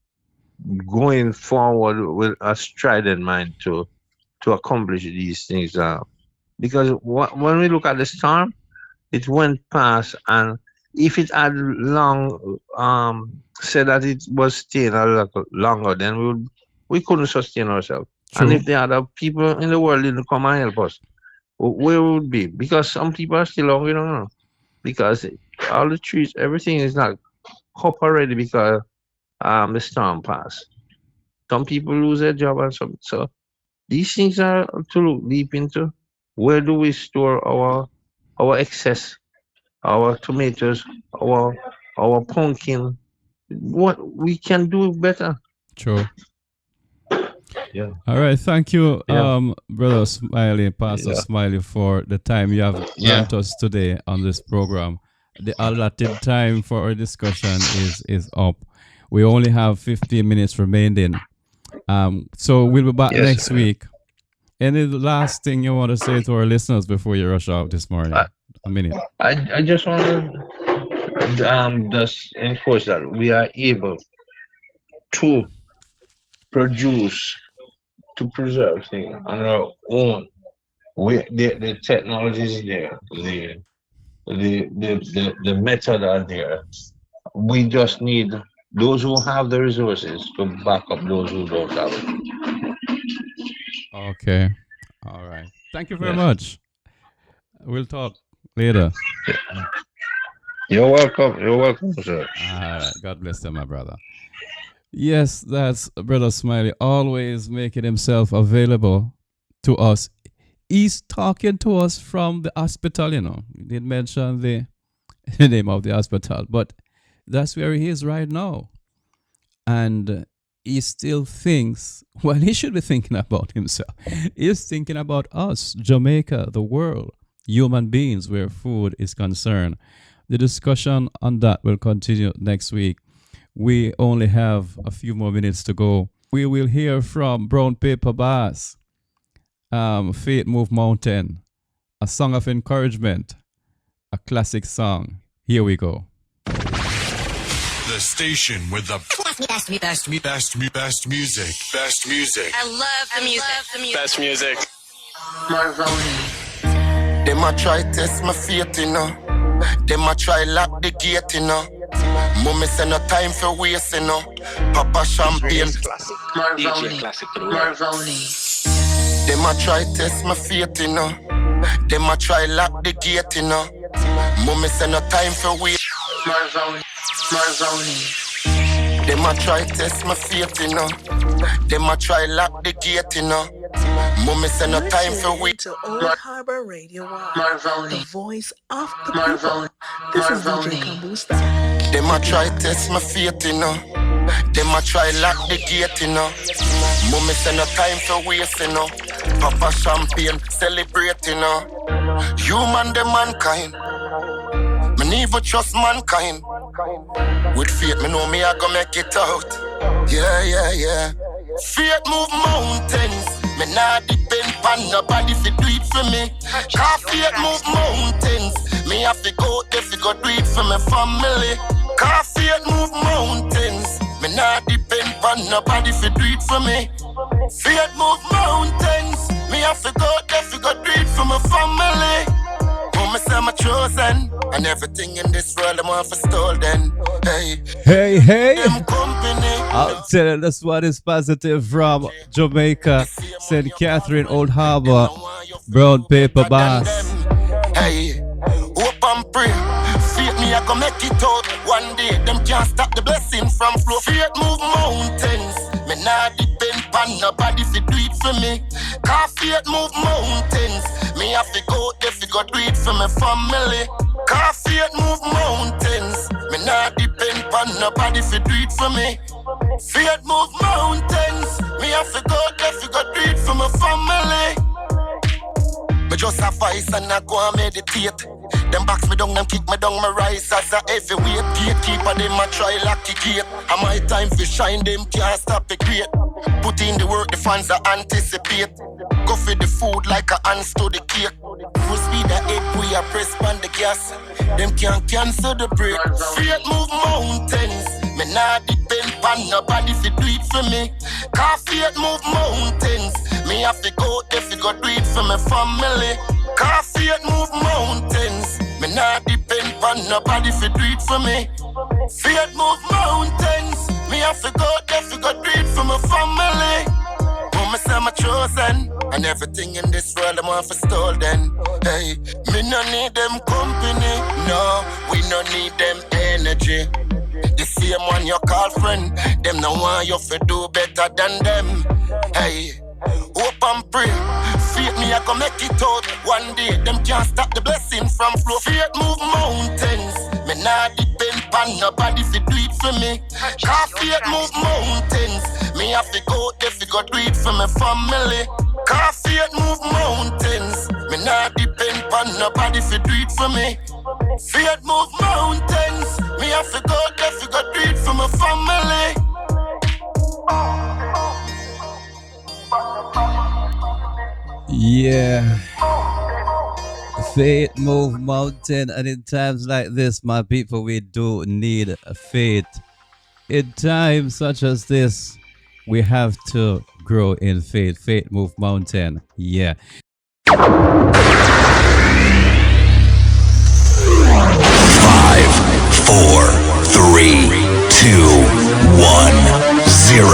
going forward with a strident mind to accomplish these things. Because when we look at the storm, it went past, and if it had long said that it was staying a little longer, then we couldn't sustain ourselves. True. And if the other people in the world didn't come and help us, where would we be? Because some people are still hungry, don't know. Because all the trees, everything is not up already because the storm passed. Some people lose their job and some. So these things are to look deep into. Where do we store our excess, our tomatoes, our pumpkin? What we can do better. True. Yeah. All right. Thank you, Brother Smiley, Pastor Smiley, for the time you have lent us today on this program. The allotted time for our discussion is up. We only have 15 minutes remaining. So we'll be back next week. Any last thing you want to say to our listeners before you rush out this morning? A minute. I just want to just enforce that we are able to produce, to preserve things on our own. The technology is there, the method are there. We just need those who have the resources to back up those who don't have it. Okay. All right. Thank you very much. We'll talk later. You're welcome. You're welcome, sir. All right. God bless you, my brother. Yes, that's Brother Smiley, always making himself available to us. He's talking to us from the hospital, you know. He didn't mention the name of the hospital, but that's where he is right now. And he still thinks, well, he should be thinking about himself. He's thinking about us, Jamaica, the world, human beings, where food is concerned. The discussion on that will continue next week. We only have a few more minutes to go. We will hear from Brown Paper Bass, Faith Move Mountain, a song of encouragement, a classic song. Here we go. The station with the best music. Best music. I love the music. Best music. Them a try test my faith, you know. Them a try lock the gate, you know. Mommy say no time for waste, you know. Papa champagne. Them a try test my faith, you know. Them a try lock the gate, you know. Mommy say no time for waste. Them a try test my faith, you know. Them a try lock the gate, you know. Mommy say no time for wait. To Old Harbour Radio One, the voice of the people. This is DJ Kambusta. Them a try test my faith, you know. Them a try lock the gate, you know. Mommy say no time for waste, you know. Papa champagne celebrate, you know. Human the mankind. Me never trust mankind. With faith, me know me I go make it out. Yeah. Faith move mountains. Me nah depend on nobody fi do it for me. Cause faith move mountains. Me have to go there fi go do it for my family. Cause faith move mountains. Me nah depend on nobody fi do it for me. Faith move mountains. Me have to go there fi go do it for my family. Mama say I'm chosen, and everything in this world I'm off for stolen. Hey. I'll tell you, this one is positive from Jamaica, St. Catherine, Old Harbour, Brown Paper Bass. Hey, hope and pray. Faith me I go make it out one day. Them can't stop the blessing from flow. Faith move mountains. Me nah depend on nobody fi do it for me. Cause faith move mountains. Me have to go there fi go do it for my family. Cause faith move mountains. Me nah depend on nobody fi do it for me. Faith move mountains. Me have to go there fi go do it for my family. Me just a vice and I go and meditate. Them box me down, them kick me down, my rise as a heavyweight. Gatekeeper, them a try lock the gate. And my time for shine, them can't stop the great. Put in the work, the fans are anticipate. Go for the food like a hands to the cake. Full speed ahead, we are press on the gas. Them can't cancel the break. Faith move mountains. Me nah depend on nobody fi do it for me. Cause faith move mountains. Me have to go there fi go do it for my family. Cause faith move mountains. Me nah depend on nobody fi do it for me. Faith move mountains. Me have to go there fi go do it for my family. Mama say I'm chosen, and everything in this world I'm off for stolen. Hey, me no need them company. No, we no need them energy. The same one you call friend, them no want you to do better than them. Hey, hope and pray. Faith me I go make it out one day. Them can't stop the blessing from flow. Faith move mountains. Me nah depend on nobody fi do it for me. Cause faith move mountains. Me have to go there fi go do it for my family. Cause faith move mountains. Me nah depend on nobody fi do it for me. Faith move mountains. Me have to go there fi go do it for my family. Yeah. Faith move mountain, and in times like this, my people, we do need faith. In times such as this, we have to grow in faith. Faith move mountain. Yeah. 5, 4, 3, 2, 1, 0.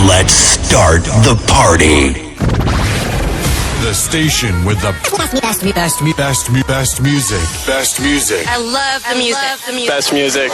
Let's start the party. The station with the best music. Best music. I love the music. Best music.